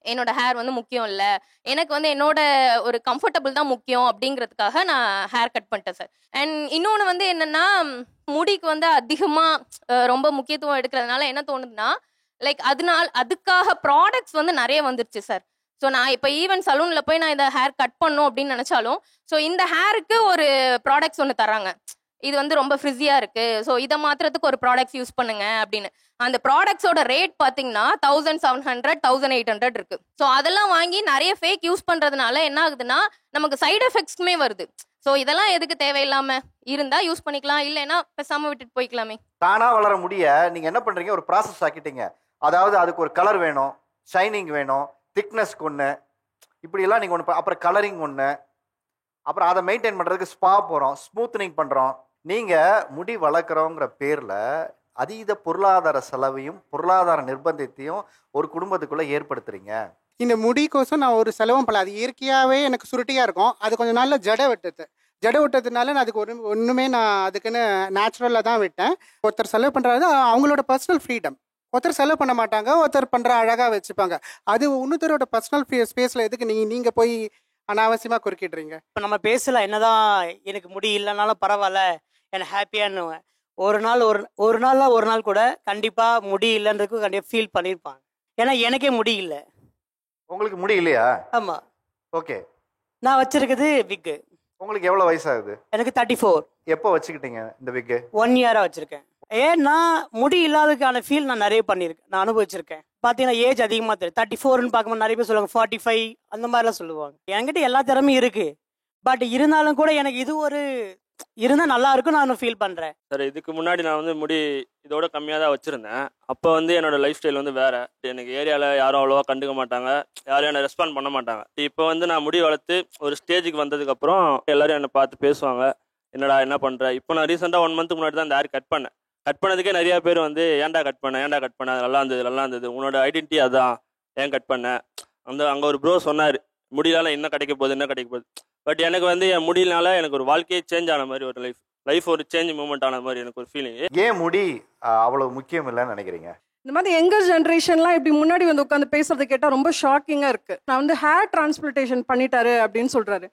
என்னோட ஹேர் வந்து முக்கியம் இல்லை, எனக்கு வந்து என்னோட ஒரு கம்ஃபர்டபுள் தான் முக்கியம் அப்படிங்கிறதுக்காக நான் ஹேர் கட் பண்ணிட்டேன் சார். அண்ட் இன்னொன்று வந்து என்னன்னா, முடிக்கு வந்து அதிகமாக ரொம்ப முக்கியத்துவம் எடுக்கிறதுனால என்ன தோணுதுன்னா, லைக் அதுக்காக ப்ராடக்ட்ஸ் வந்து நிறைய வந்துருச்சு சார். ஸோ நான் இப்போ ஈவன் சலூனில் போய் நான் இந்த ஹேர் கட் பண்ணும் அப்படின்னு நினச்சாலும், ஸோ இந்த ஹேருக்கு ஒரு ப்ராடக்ட்ஸ் ஒன்று தராங்க, இது வந்து ரொம்ப ஃப்ரிஸியாக இருக்குது, ஸோ இதை மாத்திரத்துக்கு ஒரு ப்ராடக்ட்ஸ் யூஸ் பண்ணுங்க அப்படின்னு. அந்த ப்ராடக்ட்ஸோட ரேட் பார்த்தீங்கன்னா 1700 1800 இருக்கு. ஸோ அதெல்லாம் வாங்கி நிறைய ஃபேக் யூஸ் பண்ணுறதுனால என்ன ஆகுதுன்னா நமக்கு சைடு எஃபெக்ட்ஸ்மே வருது. ஸோ இதெல்லாம் எதுக்கு தேவையில்லாம இருந்தா யூஸ் பண்ணிக்கலாம், இல்லைன்னா பேசாம விட்டுட்டு போய்க்கலாமே. தானா வளர முடிய நீங்க என்ன பண்றீங்க, ஒரு ப்ராசஸ் ஆக்கிட்டீங்க. அதாவது அதுக்கு ஒரு கலர் வேணும், ஷைனிங் வேணும், திக்னஸ் கொண்டு இப்படியெல்லாம் நீங்கள் ஒன்று, அப்புறம் கலரிங் ஒன்று, அப்புறம் அதை மெயின்டைன் பண்ணுறதுக்கு ஸ்பா போகிறோம், ஸ்மூத்தனிங் பண்ணுறோம். நீங்கள் முடி வளர்க்குறோங்கிற பேரில் அதீத பொருளாதார செலவையும் பொருளாதார நிர்பந்தத்தையும் ஒரு குடும்பத்துக்குள்ளே ஏற்படுத்துறீங்க. இந்த முடிக்கோசம் நான் ஒரு செலவும் பண்ணல. அது இயற்கையாகவே எனக்கு சுருட்டியாக இருக்கும். அது கொஞ்சம் நாளில் ஜடை வெட்டதுனால நான் அதுக்கு ஒன்றுமே நான் அதுக்குன்னு நேச்சுரலாக தான் விட்டேன். ஒருத்தர் செலவு பண்ணுறது அவங்களோட பர்சனல் ஃப்ரீடம். ஒருத்தர் செலவு பண்ண மாட்டாங்க, ஒருத்தர் பண்ணுற அழகாக வச்சுப்பாங்க. அது இன்னொருத்தரோட பர்சனல் ஸ்பேஸில் எதுக்கு நீங்கள் போய் அனாவசியமாக குறுக்கிடுறீங்க? இப்போ நம்ம பேசலாம், என்னதான் எனக்கு முடி இல்லைனாலும் பரவாயில்ல, எனக்கு ஹாப்பியானுவேன். ஒரு நாள் கூட கண்டிப்பாக முடி இல்லைன்றதுக்கு கண்டிப்பாக ஃபீல் பண்ணியிருப்பாங்க. ஏன்னா எனக்கே முடி இல்லை. உங்களுக்கு முடி இல்லையா? ஆமாம். ஓகே. நான் வச்சிருக்குது விக்கு. உங்களுக்கு எவ்வளோ வயசாகுது? எனக்கு 34. எப்போ வச்சுக்கிட்டீங்க இந்த விக்கு? 1 இயராக வச்சுருக்கேன். ஏன்னா முடி இல்லாததுக்கான ஃபீல் நான் நிறைய பண்ணியிருக்கேன், நான் அனுபவிச்சிருக்கேன். பார்த்தீங்கன்னா ஏஜ் அதிகமாக தெரியும். 34ன்னு பார்க்கும்போது நிறைய பேர் சொல்லுவாங்க 45 அந்த மாதிரிலாம் சொல்லுவாங்க. என்கிட்ட எல்லா திறமையும் இருக்குது. பட் இருந்தாலும் கூட எனக்கு இது ஒரு இருந்தால் நல்லா இருக்கும் நான் ஃபீல் பண்ணுறேன். சார், இதுக்கு முன்னாடி நான் வந்து முடி இதோட கம்மியாக தான் வச்சுருந்தேன். அப்போ வந்து என்னோட லைஃப் ஸ்டைல் வந்து வேறு. எனக்கு ஏரியாவில் யாரும் அவ்வளோவா கண்டுக்க மாட்டாங்க, யாரும் என்னை ரெஸ்பாண்ட் பண்ண மாட்டாங்க. இப்போ வந்து நான் முடி வளர்த்து ஒரு ஸ்டேஜுக்கு வந்ததுக்கப்புறம் எல்லாரும் என்னை பார்த்து பேசுவாங்க, என்னடா என்ன பண்ணுற. இப்போ நான் ரீசெண்டாக 1 மந்த்துக்கு முன்னாடி தான் இந்த ஹேர் கட் பண்ணேன். கட் பண்ணதுக்கே நிறையா பேர் வந்து ஏன்டா கட் பண்ண அது நல்லா இருந்தது, உன்னோட ஐடென்டிட்டி அதான், ஏன் கட் பண்ண. அங்கே ஒரு ப்ரோ சொன்னார், முடியலால என்ன கிடைக்க போகுது. பட் எனக்கு வந்து என் முடியலனால எனக்கு ஒரு வாழ்க்கையே சேஞ்ச் ஆன மாதிரி, ஒரு லைஃப் ஒரு சேஞ்ச் மூமெண்ட் ஆன மாதிரி எனக்கு ஒரு ஃபீலிங். ஏன் முடி அவ்வளவு முக்கியம் இல்லைன்னு நினைக்கிறீங்க? இந்த மாதிரி யங்கர் ஜென்ரேஷன்லாம் இப்படி முன்னாடி வந்து உட்காந்து பேசுறது கேட்டால் ரொம்ப ஷாக்கிங்காக இருக்குது. நான் வந்து ஹேர் டிரான்ஸ்பிளான்டேஷன் பண்ணிட்டாரு அப்படின்னு சொல்கிறாரு.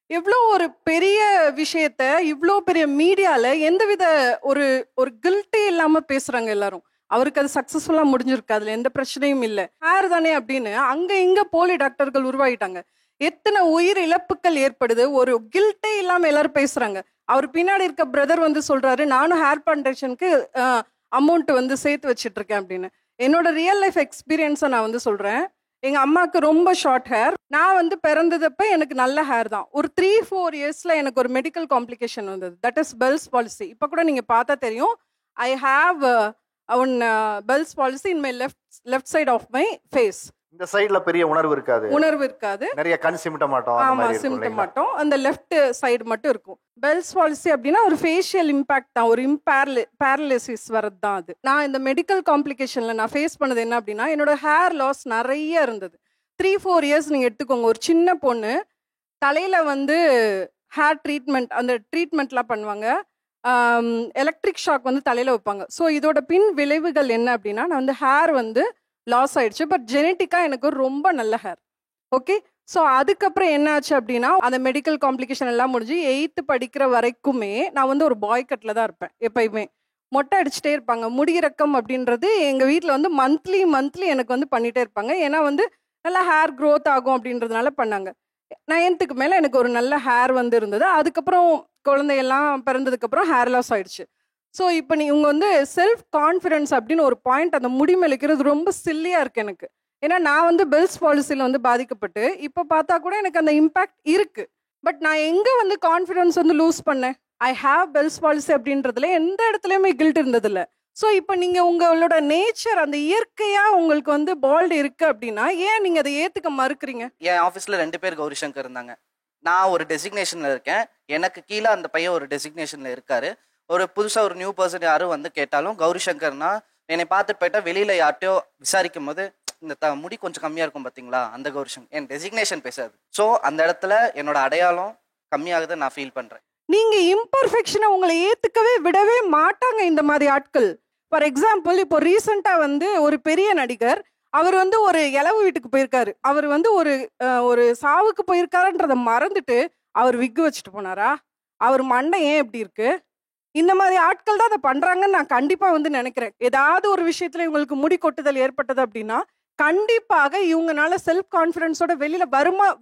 எவ்வளோ ஒரு பெரிய விஷயத்த இவ்வளோ பெரிய மீடியாவில் எந்தவித ஒரு கில்ட்டே இல்லாமல் பேசுகிறாங்க எல்லாரும். அவருக்கு அது சக்ஸஸ்ஃபுல்லாக முடிஞ்சிருக்கு, அதில் எந்த பிரச்சனையும் இல்லை, ஹேர் தானே அப்படின்னு அங்கே இங்கே போலி டாக்டர்கள் உருவாகிட்டாங்க. எத்தனை உயிர் இழப்புகள் ஏற்படுது, ஒரு கில்ட்டே இல்லாமல் எல்லாரும் பேசுகிறாங்க. அவர் பின்னாடி இருக்க பிரதர் வந்து சொல்கிறாரு, நானும் ஹேர் பிளான்டேஷனுக்கு அமௌண்ட் வந்து சேர்த்து வச்சுட்டு இருக்கேன் அப்படின்னு. என்னோட ரியல் லைஃப் எக்ஸ்பீரியன்ஸை நான் வந்து சொல்கிறேன். எங்கள் அம்மாவுக்கு ரொம்ப ஷார்ட் ஹேர். நான் வந்து பிறந்ததப்ப எனக்கு நல்ல ஹேர் தான். ஒரு 3-4 இயர்ஸில் எனக்கு ஒரு மெடிக்கல் காம்ப்ளிகேஷன் வந்தது. That is Bell's palsy. இப்போ கூட நீங்கள் பார்த்தா தெரியும், I have one Bell's palsy in my left side of my face. இந்த சைடுல பெரிய உணர்வு இருக்காது, நிறைய கண் சிமிட்ட மாட்டோம். ஆமா, சிமிட்ட மாட்டோம். அந்த லெஃப்ட் சைடு மட்டும் இருக்கும். பெல்ஸ் பாலிசி அப்படின்னா ஒரு ஃபேஷியல் இம்பாக்ட் தான், ஒரு பேரலிசிஸ் வரது தான் அது. நான் இந்த மெடிக்கல் காம்ப்ளிகேஷன்ல நான் ஃபேஸ் பண்ணது என்ன அப்படின்னா, என்னோட ஹேர் லாஸ் நிறைய இருந்தது. 3-4 இயர்ஸ் நீங்க எடுத்துக்கோங்க. ஒரு சின்ன பொண்ணு தலையில வந்து ஹேர் ட்ரீட்மெண்ட், அந்த ட்ரீட்மெண்ட்லாம் பண்ணுவாங்க, எலக்ட்ரிக் ஷாக் வந்து தலையில வைப்பாங்க. ஸோ இதோட பின் விளைவுகள் என்ன அப்படின்னா, நான் வந்து ஹேர் வந்து லாஸ் ஆயிடுச்சு. பட் ஜெனட்டிக்காக எனக்கு ரொம்ப நல்ல ஹேர். ஓகே. ஸோ அதுக்கப்புறம் என்ன ஆச்சு அப்படின்னா, அந்த மெடிக்கல் காம்ப்ளிகேஷன் எல்லாம் முடிஞ்சு 8th படிக்கிற வரைக்குமே நான் வந்து ஒரு பாய் கட்டில் தான் இருப்பேன். எப்பயுமே மொட்டை அடிச்சுட்டே இருப்பாங்க. முடியிறக்கம் அப்படின்றது எங்கள் வீட்டில் வந்து மந்த்லி எனக்கு வந்து பண்ணிகிட்டே இருப்பாங்க. ஏன்னா வந்து நல்லா ஹேர் க்ரோத் ஆகும் அப்படின்றதுனால பண்ணாங்க. 9th மேலே எனக்கு ஒரு நல்ல ஹேர் வந்து இருந்தது. அதுக்கப்புறம் குழந்தையெல்லாம் பிறந்ததுக்கப்புறம் ஹேர் லாஸ் ஆயிடுச்சு. ஸோ இப்போ இவங்க வந்து செல்ஃப் கான்ஃபிடென்ஸ் அப்படின்னு ஒரு பாயிண்ட் அந்த முடி மெலிக்கிறது ரொம்ப சில்லியாக இருக்குது எனக்கு. ஏன்னா நான் வந்து பெல்ஸ் பாலிசியில் வந்து பாதிக்கப்பட்டு இப்போ பார்த்தா கூட எனக்கு அந்த இம்பேக்ட் இருக்குது. பட் நான் எங்கே வந்து கான்ஃபிடென்ஸ் வந்து லூஸ் பண்ணேன்? ஐ ஹாவ் பெல்ஸ் பாலிசி அப்படின்றதுல எந்த இடத்துலையுமே கில்ட் இருந்ததில்ல. ஸோ இப்போ நீங்கள் உங்களோட நேச்சர், அந்த இயற்கையாக உங்களுக்கு வந்து பால்டு இருக்குது அப்படின்னா ஏன் நீங்கள் அதை ஏற்றுக்க மறுக்கிறீங்க? என் ஆஃபீஸில் 2 பேர் கௌரி சங்கர் இருந்தாங்க. நான் ஒரு டெசிக்னேஷனில் இருக்கேன், எனக்கு கீழே அந்த பையன் ஒரு டெசிக்னேஷனில் இருக்காரு. ஒரு புதுசாக ஒரு நியூ பர்சன் யாரும் வந்து கேட்டாலும் கௌரி சங்கர்னா என்னை பார்த்துட்டு போயிட்டா வெளியில் யார்ட்டையோ விசாரிக்கும் போது இந்த முடி கொஞ்சம் கம்மியாக இருக்கும் பார்த்தீங்களா, அந்த கௌரி சங்கர் என் டெசிக்னேஷன் பேசாது. ஸோ அந்த இடத்துல என்னோட அடையாளம் கம்மியாகுது நான் ஃபீல் பண்ணுறேன். நீங்கள் இம்பர்ஃபெக்ஷனை உங்களை ஏற்றுக்கவே விடவே மாட்டாங்க இந்த மாதிரி ஆட்கள். ஃபார் எக்ஸாம்பிள், இப்போ ரீசெண்டாக வந்து ஒரு பெரிய நடிகர், அவர் வந்து ஒரு இளவு வீட்டுக்கு போயிருக்காரு. அவர் வந்து ஒரு சாவுக்கு போயிருக்காருன்றதை மறந்துட்டு அவர் விக்கு வச்சுட்டு போனாரா? அவர் மண்டை ஏன் எப்படி இருக்கு? இந்த மாதிரி ஆட்கள் தான் அதை பண்றாங்கன்னு நான் கண்டிப்பா வந்து நினைக்கிறேன். ஏதாவது ஒரு விஷயத்துல இவங்களுக்கு முடி கொட்டுதல் ஏற்பட்டது அப்படின்னா கண்டிப்பாக இவங்கனால செல்ஃப் கான்ஃபிடன்ஸோட வெளியில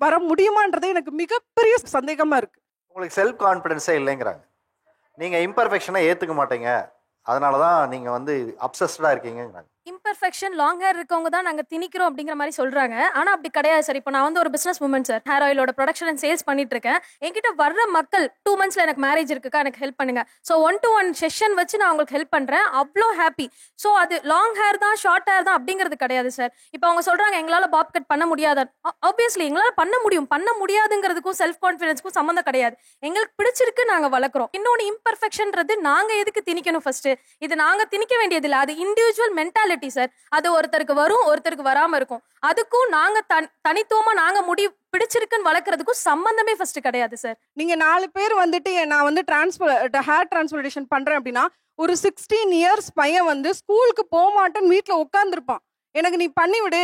வர முடியுமான்றதே எனக்கு மிகப்பெரிய சந்தேகமா இருக்கு. உங்களுக்கு செல்ஃப் கான்ஃபிடன்ஸே இல்லைங்கிறாங்க. நீங்க இம்பர்ஃபெக்ஷனை ஏத்துக்க மாட்டீங்க, அதனாலதான் நீங்க வந்து அப்சஸ்டா இருக்கீங்க. இம்பர்ஃபெக்ஷன் லாங் ஹேர் இருக்கவங்க தான் நாங்கள் திணிக்கிறோம் அப்படிங்கிற மாதிரி சொல்றாங்க. ஆனா அப்படி கிடையாது சார். இப்போ நான் வந்து ஒரு பிசினஸ் உமன் சார், ஹேர் ஆயிலோட ப்ரொடக்ஷன் அண்ட் சேல்ஸ் பண்ணிட்டு இருக்கேன். என்கிட்ட வர்ற மக்கள் 2 monthsல எனக்கு மேரேஜ் இருக்குக்கா, எனக்கு ஹெல்ப் பண்ணுங்க. ஸோ 1-to-1 செஷன் வச்சு நான் அவங்களுக்கு ஹெல்ப் பண்றேன். அவ்வளோ ஹாப்பி. ஸோ அது லாங் ஹேர் தான் ஷார்ட் ஹேர் தான் அப்படிங்கிறது கிடையாது சார். இப்போ அவங்க சொல்றாங்க எங்களால பாப் கட் பண்ண முடியாது. ஆப்வியஸ்லி எங்களால பண்ண முடியும். பண்ண முடியாதுங்கிறதுக்கும் செல்ஃப் கான்ஃபிடன்ஸ்க்கும் சம்மந்தம் கிடையாது. எங்களுக்கு பிடிச்சிருக்கு, நாங்க வளர்க்குறோம். இன்னொன்று இம்பர்ஃபெக்ஷன்றது நாங்க எதுக்கு திணிக்கணும்? ஃபர்ஸ்ட் இது நாங்க திணிக்க வேண்டியதில்லை. அது இண்டிவிஜுவல் மென்டாலிட்டி சார். அது ஒருத்தருக்கு வரும், ஒருத்தருக்கு வராம இருக்கும். அதுக்கும் நாங்க தனித்துவமா நாங்க பிடிச்சிருக்குன்னு வளர்க்கறதுக்கும் சம்பந்தமே ஃபர்ஸ்ட் கிடையாது சார். நீங்க 4 பேர் வந்துட்டு நான் வந்து ஹேர் டிரான்ஸ்பிளான்டேஷன் பண்றேன் அப்படின்னா, ஒரு 16 years பையன் வந்து ஸ்கூலுக்கு போக மாட்டேன்னு வீட்டுல உட்கார்ந்துருப்பான். எனக்கு நீ பண்ணி விடு,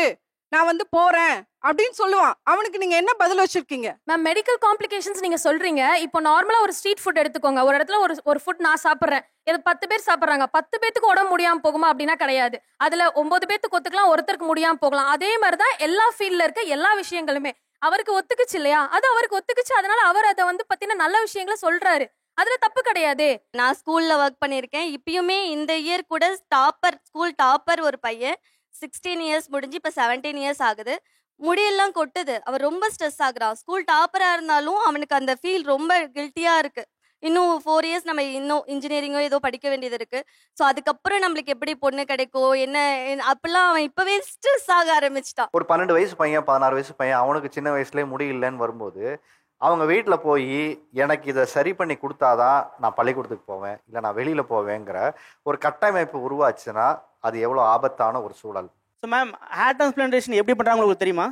நான் வந்து போறேன் அப்படின்னு சொல்லுவான். அவனுக்கு நீங்க என்ன பதில் வச்சிருக்கீங்க? மேம், மெடிக்கல் காம்ப்ளிகேஷன்ஸ் நீங்க சொல்றீங்க. இப்போ நார்மலா ஒரு ஸ்ட்ரீட் ஃபுட் எடுத்துக்கோங்க. ஒரு இடத்துல ஒரு ஃபுட் நான் சாப்பிட்றேன், இது 10 பேர் சாப்பிட்றாங்க. 10 பேத்துக்கு உடம்பு முடியாம போகுமா அப்படின்னா கிடையாது. அதுல 9 பேத்துக்கு ஒத்துக்கலாம், ஒருத்தருக்கு முடியாம போகலாம். அதே மாதிரிதான் எல்லா ஃபீல்ட்ல இருக்க எல்லா விஷயங்களுமே. அவருக்கு ஒத்துக்குச்சு இல்லையா, அது அவருக்கு ஒத்துக்குச்சு. அதனால அவர் அதை வந்து பத்தின நல்ல விஷயங்களை சொல்றாரு. அதுல தப்பு கிடையாது. நான் ஸ்கூல்ல ஒர்க் பண்ணியிருக்கேன். இப்பயுமே இந்த இயர் கூட ஸ்கூல் டாப்பர் ஒரு பையன் 16 years முடிஞ்சு இப்போ 17 years ஆகுது. முடியெல்லாம் கொட்டுது. அவர் ரொம்ப ஸ்ட்ரெஸ் ஆகுறான். ஸ்கூல் டாப்பரா இருந்தாலும் அவனுக்கு அந்த ஃபீல் ரொம்ப கில்ட்டியா இருக்கு. இன்னும் 4 years நம்ம இன்னும் இன்ஜினியரிங்கோ ஏதோ படிக்க வேண்டியது இருக்கு. ஸோ அதுக்கப்புறம் நம்மளுக்கு எப்படி பொண்ணு கிடைக்கும் என்ன அப்பெல்லாம் அவன் இப்பவே ஸ்ட்ரெஸ் ஆக ஆரம்பிச்சிட்டான். ஒரு 12 வயசு பையன் 16 வயசு பையன் அவனுக்கு சின்ன வயசுலேயே முடியலன்னு வரும்போது அவங்க வீட்டில் போய் எனக்கு இதை சரி பண்ணி கொடுத்தாதான் நான் பள்ளிக்கூடத்துக்கு போவேன், இல்லை நான் வெளியில் போவேங்கிற ஒரு கட்டமைப்பு உருவாச்சுன்னா அது எவ்வளோ ஆபத்தான ஒரு சூழல். ஸோ மேம், ஹேர் டிரான்ஸ்பிளான்டேஷன் எப்படி பண்ணுறாங்க உங்களுக்கு தெரியுமா?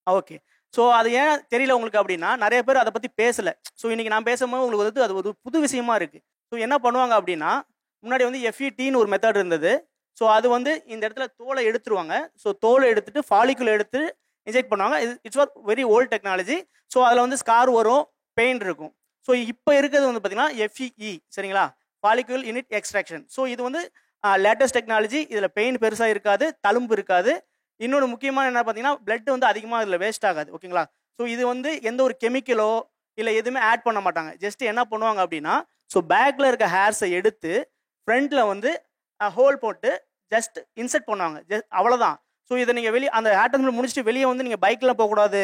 ஓகே. ஸோ அது ஏன் தெரியல உங்களுக்கு அப்படின்னா, நிறைய பேர் அதை பற்றி பேசலை. ஸோ இன்றைக்கி நான் பேசும்போது உங்களுக்கு வந்து அது ஒரு புது விஷயமா இருக்குது. ஸோ என்ன பண்ணுவாங்க அப்படின்னா, முன்னாடி வந்து FETன்னு ஒரு மெத்தட் இருந்தது. ஸோ அது வந்து இந்த இடத்துல தோலை எடுத்துருவாங்க. ஸோ தோலை எடுத்துட்டு ஃபாலிக்குலை எடுத்து இன்ஜெக்ட் பண்ணுவாங்க. It's for very old technology. So அதில் வந்து ஸ்கார் வரும், பெயின் இருக்கும். ஸோ இப்போ இருக்கிறது வந்து பார்த்தீங்கன்னா FEE, சரிங்களா, ஃபாலிக்யூல் யூனிட் எக்ஸ்ட்ராக்ஷன். ஸோ இது வந்து லேட்டஸ்ட் டெக்னாலஜி. இதில் பெயின் பெருசாக இருக்காது, தழும்பு இருக்காது. இன்னொரு முக்கியமான என்ன பார்த்தீங்கன்னா, பிளட் வந்து அதிகமாக இதில் வேஸ்ட் ஆகாது. ஓகேங்களா. ஸோ இது வந்து எந்த ஒரு கெமிக்கலோ இல்லை எதுவுமே ஆட் பண்ண மாட்டாங்க. ஜஸ்ட் என்ன பண்ணுவாங்க அப்படின்னா, ஸோ பேக்கில் இருக்க ஹேர்ஸை எடுத்து ஃப்ரண்ட்டில் வந்து ஹோல் போட்டு ஜஸ்ட் இன்செர்ட் பண்ணுவாங்க. அவ்வளோதான். ஸோ இதை நீங்கள் அந்த ஹேர் டிரான்ஸ்பிளான்ட் முடிச்சுட்டு வெளியே வந்து நீங்கள் பைக்கில் போகக்கூடாது,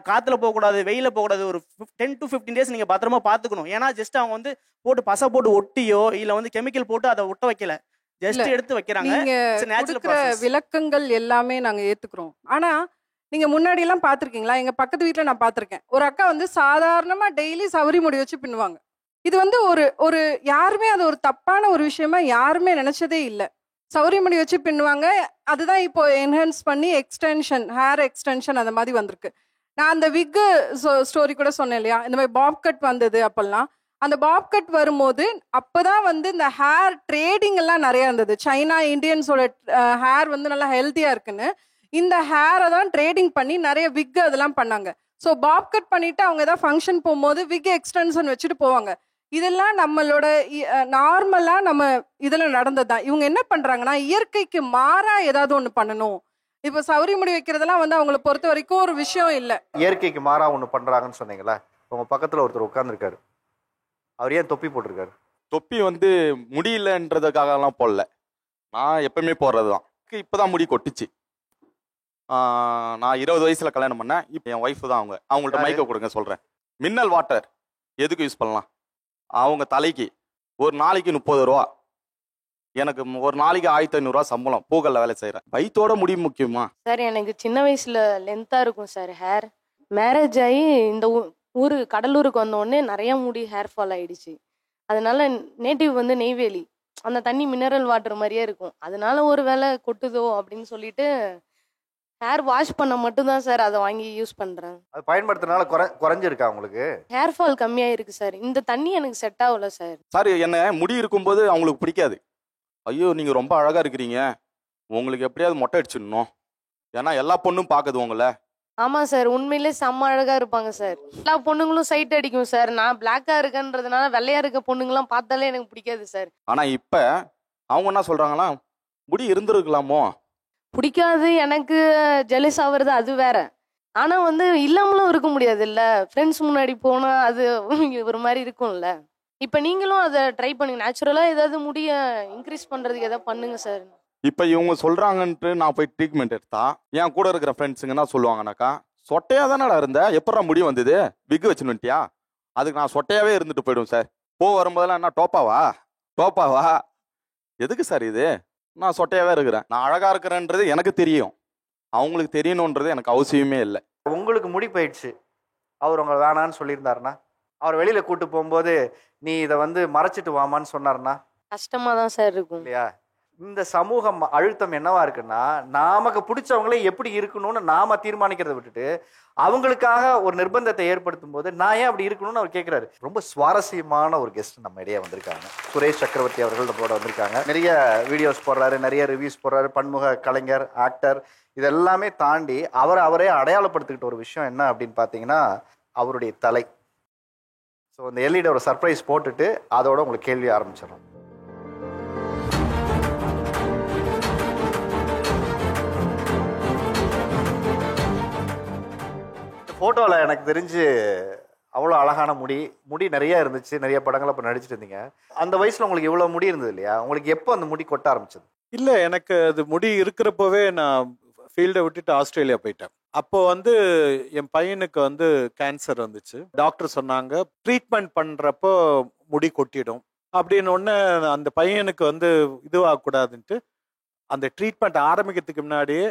காற்றுல போகக்கூடாது, வெயிலில் போகக்கூடாது. ஒரு 10 to 15 days நீங்கள் பத்திரமா பார்த்துக்கணும். ஏன்னா ஜஸ்ட் அவங்க வந்து பசை போட்டு ஒட்டியோ இல்லை வந்து கெமிக்கல் போட்டு அதை ஒட்ட வைக்கல, ஜஸ்ட் எடுத்து வைக்கிறாங்க. கொடுக்கிற விளக்கங்கள் எல்லாமே நாங்க ஏத்துக்கிறோம். ஆனா நீங்க முன்னாடி எல்லாம் பாத்திருக்கீங்களா? எங்க பக்கத்து வீட்டுல நான் பாத்திருக்கேன். ஒரு அக்கா வந்து சாதாரணமா டெய்லி சவரி முடி வச்சு பின்னுவாங்க. இது வந்து ஒரு யாருமே அது ஒரு தப்பான ஒரு விஷயமா யாருமே நினைச்சதே இல்லை. சௌரி முடி வச்சு பின்னுவாங்க. அதுதான் இப்போ என்ஹான்ஸ் பண்ணி எக்ஸ்டென்ஷன், ஹேர் எக்ஸ்டென்ஷன் அந்த மாதிரி வந்திருக்கு. நான் அந்த விக்கு ஸ்டோரி கூட சொன்னேன் இல்லையா, இந்த மாதிரி பாப் கட் வந்தது. அப்பெல்லாம் அந்த பாப் கட் வரும்போது அப்போதான் வந்து இந்த ஹேர் ட்ரேடிங் எல்லாம் நிறையா இருந்தது. சைனா இந்தியன்ஸோட ஹேர் வந்து நல்லா ஹெல்த்தியாக இருக்குன்னு இந்த ஹேரை தான் ட்ரேடிங் பண்ணி நிறைய விக்கு அதெல்லாம் பண்ணாங்க. ஸோ பாப் கட் பண்ணிட்டு அவங்க ஏதாவது ஃபங்க்ஷன் போகும்போது விக் எக்ஸ்டென்ஷன் வச்சுட்டு போவாங்க. இதெல்லாம் நம்மளோட நார்மலா நம்ம இதுல நடந்ததுதான். இவங்க என்ன பண்றாங்கன்னா, இயற்கைக்கு மாறா ஏதாவது ஒண்ணு பண்ணணும். இப்ப சௌரி முடி வைக்கிறதெல்லாம் வந்து அவங்களை பொறுத்த வரைக்கும் ஒரு விஷயம் இல்லை. இயற்கைக்கு மாறா ஒண்ணு பண்றாங்கன்னு சொன்னீங்களா? உங்க பக்கத்துல ஒருத்தர் உட்கார்ந்துருக்காரு, அவர் ஏன் தொப்பி போட்டிருக்காரு? தொப்பி வந்து முடியலன்றதுக்காக எல்லாம் போடல, நான் எப்பவுமே போடுறதுதான். இப்பதான் முடி கொட்டுச்சு. நான் 20 வயசுல கல்யாணம் பண்ணேன். இப்போ என் ஒய்ஃப் தான் அவங்கள்ட்ட மைக்க கொடுங்க சொல்றேன். மின்னல் வாட்டர் எதுக்கு யூஸ் பண்ணலாம்? அவங்க தலைக்கு ஒரு நாளைக்கு 30 ரூபா, எனக்கு ஒரு நாளைக்கு 1500 ரூபா சம்பளம். பூக்கல்ல வேலை செய்யறேன். வயிற்றோட முடி முக்கியமா சார்? எனக்கு சின்ன வயசுல லென்த்தா இருக்கும் சார் ஹேர். மேரேஜ் ஆகி இந்த ஊரு கடலூருக்கு வந்த உடனே நிறைய முடி ஹேர் ஃபால் ஆயிடுச்சு. அதனால நேட்டிவ் வந்து நெய்வேலி, அந்த தண்ணி மினரல் வாட்டர் மாதிரியே இருக்கும். அதனால ஒரு வேளை கொட்டுதோ அப்படின்னு சொல்லிட்டு ஹேர் வாஷ் பண்ண மட்டும்தான் சார் அதை வாங்கி யூஸ் பண்றேன். அது பயன்படுத்துறதுனால குறைஞ்சிருக்கா உங்களுக்கு? ஹேர் ஃபால் கம்மியாயிருக்கு சார். இந்த தண்ணி எனக்கு செட் ஆகல சார். சார் என்ன முடி இருக்கும்போது அவங்களுக்கு பிடிக்காது. ஐயோ நீங்க ரொம்ப அழகா இருக்கிறீங்க, உங்களுக்கு எப்படியாவது மொட்டை அடிச்சிடணும், ஏன்னா எல்லா பொண்ணும் பாக்குது உங்களை. ஆமா சார், உண்மையிலே செம்ம அழகா இருப்பாங்க சார். எல்லா பொண்ணுங்களும் சைட் அடிக்கும் சார். நான் பிளாக்கா இருக்கேன்றதுனால வெள்ளையா இருக்க பொண்ணுங்களாம் பார்த்தாலே எனக்கு பிடிக்காது சார். ஆனா இப்ப அவங்க என்ன சொல்றாங்களா, முடி இருந்திருக்கலாமோ. பிடிக்காது, எனக்கு ஜெலஸ் ஆகுறது அது வேற. ஆனா வந்து இல்லாமலும் இருக்க முடியாது இல்ல, ஃப்ரெண்ட்ஸ் முன்னாடி போனா அது ஒரு மாதிரி இருக்கும்ல. இப்ப நீங்களும் அதை ட்ரை பண்ணுங்க. நேச்சுரலா ஏதாவது முடிய இன்க்ரீஸ் பண்றதுக்கு ஏதாவது பண்ணுங்க சார். இப்போ இவங்க சொல்கிறாங்கன்ட்டு நான் போய் ட்ரீட்மெண்ட் எடுத்தா என் கூட இருக்கிற ஃப்ரெண்ட்ஸுங்க என்ன சொல்லுவாங்கனாக்கா, சொட்டையாக தானடா இருந்த, எப்படா முடி வந்தது, விக்கு வச்சுன்னு வந்துட்டியா? அதுக்கு நான் சொட்டையாகவே இருந்துட்டு போயிடுவேன் சார். வரும்போதெல்லாம் என்ன டோப்பாவா எதுக்கு சார் இது? நான் சொட்டையாகவே இருக்கிறேன். நான் அழகாக இருக்கிறேன்றது எனக்கு தெரியும், அவங்களுக்கு தெரியணுன்றது எனக்கு அவசியமே இல்லை. உங்களுக்கு முடி போயிடுச்சு, அவர் உங்களை வேணான்னு சொல்லியிருந்தாருன்னா, அவர் வெளியில் கூட்டு போகும்போது நீ இதை வந்து மறைச்சிட்டு வாமான்னு சொன்னார்னா கஷ்டமாக தான் சார் இருக்கும் இல்லையா? இந்த சமூகம் அழுத்தம் என்னவா இருக்குன்னா, நமக்கு பிடிச்சவங்களே எப்படி இருக்கணும்னு நாம தீர்மானிக்கிறத விட்டுட்டு அவங்களுக்காக ஒரு நிர்பந்தத்தை ஏற்படுத்தும் போது நான் ஏன் அப்படி இருக்கணும்னு அவர் கேட்கிறாரு. ரொம்ப சுவாரஸ்யமான ஒரு கெஸ்ட் நம்ம இடையே வந்திருக்காங்க. சுரேஷ் சக்கரவர்த்தி அவர்கள் நம்மளோட வந்திருக்காங்க. நிறைய வீடியோஸ் போடுறாரு, நிறைய ரிவ்யூஸ் போடுறாரு, பன்முக கலைஞர், ஆக்டர். இதெல்லாமே தாண்டி அவரே அடையாளப்படுத்திக்கிட்ட ஒரு விஷயம் என்ன அப்படின்னு பார்த்தீங்கன்னா அவருடைய தலை. ஸோ இந்த எல்இடி ஒரு சர்ப்ரைஸ் போட்டுட்டு அதோட உங்களுக்கு கேள்வி ஆரம்பிச்சிடலாம். ஃபோட்டோவில் எனக்கு தெரிஞ்சு அவ்வளோ அழகான முடி நிறைய இருந்துச்சு, நிறைய படங்கள் அப்போ நடிச்சிட்டு இருந்தீங்க. அந்த வயசில் உங்களுக்கு இவ்வளோ முடி இருந்தது இல்லையா? உங்களுக்கு எப்போ அந்த முடி கொட்ட ஆரம்பிச்சது? இல்லை, எனக்கு அது முடி இருக்கிறப்பவே நான் ஃபீல்டை விட்டுட்டு ஆஸ்திரேலியா போயிட்டேன். அப்போ வந்து என் பையனுக்கு வந்து கேன்சர் வந்துச்சு. டாக்டர் சொன்னாங்க ட்ரீட்மெண்ட் பண்ணுறப்போ முடி கொட்டிடும் அப்படின்னு. ஒன்று அந்த பையனுக்கு வந்து இதுவாகக்கூடாதுன்ட்டு அந்த ட்ரீட்மெண்ட் ஆரம்பிக்கிறதுக்கு முன்னாடியே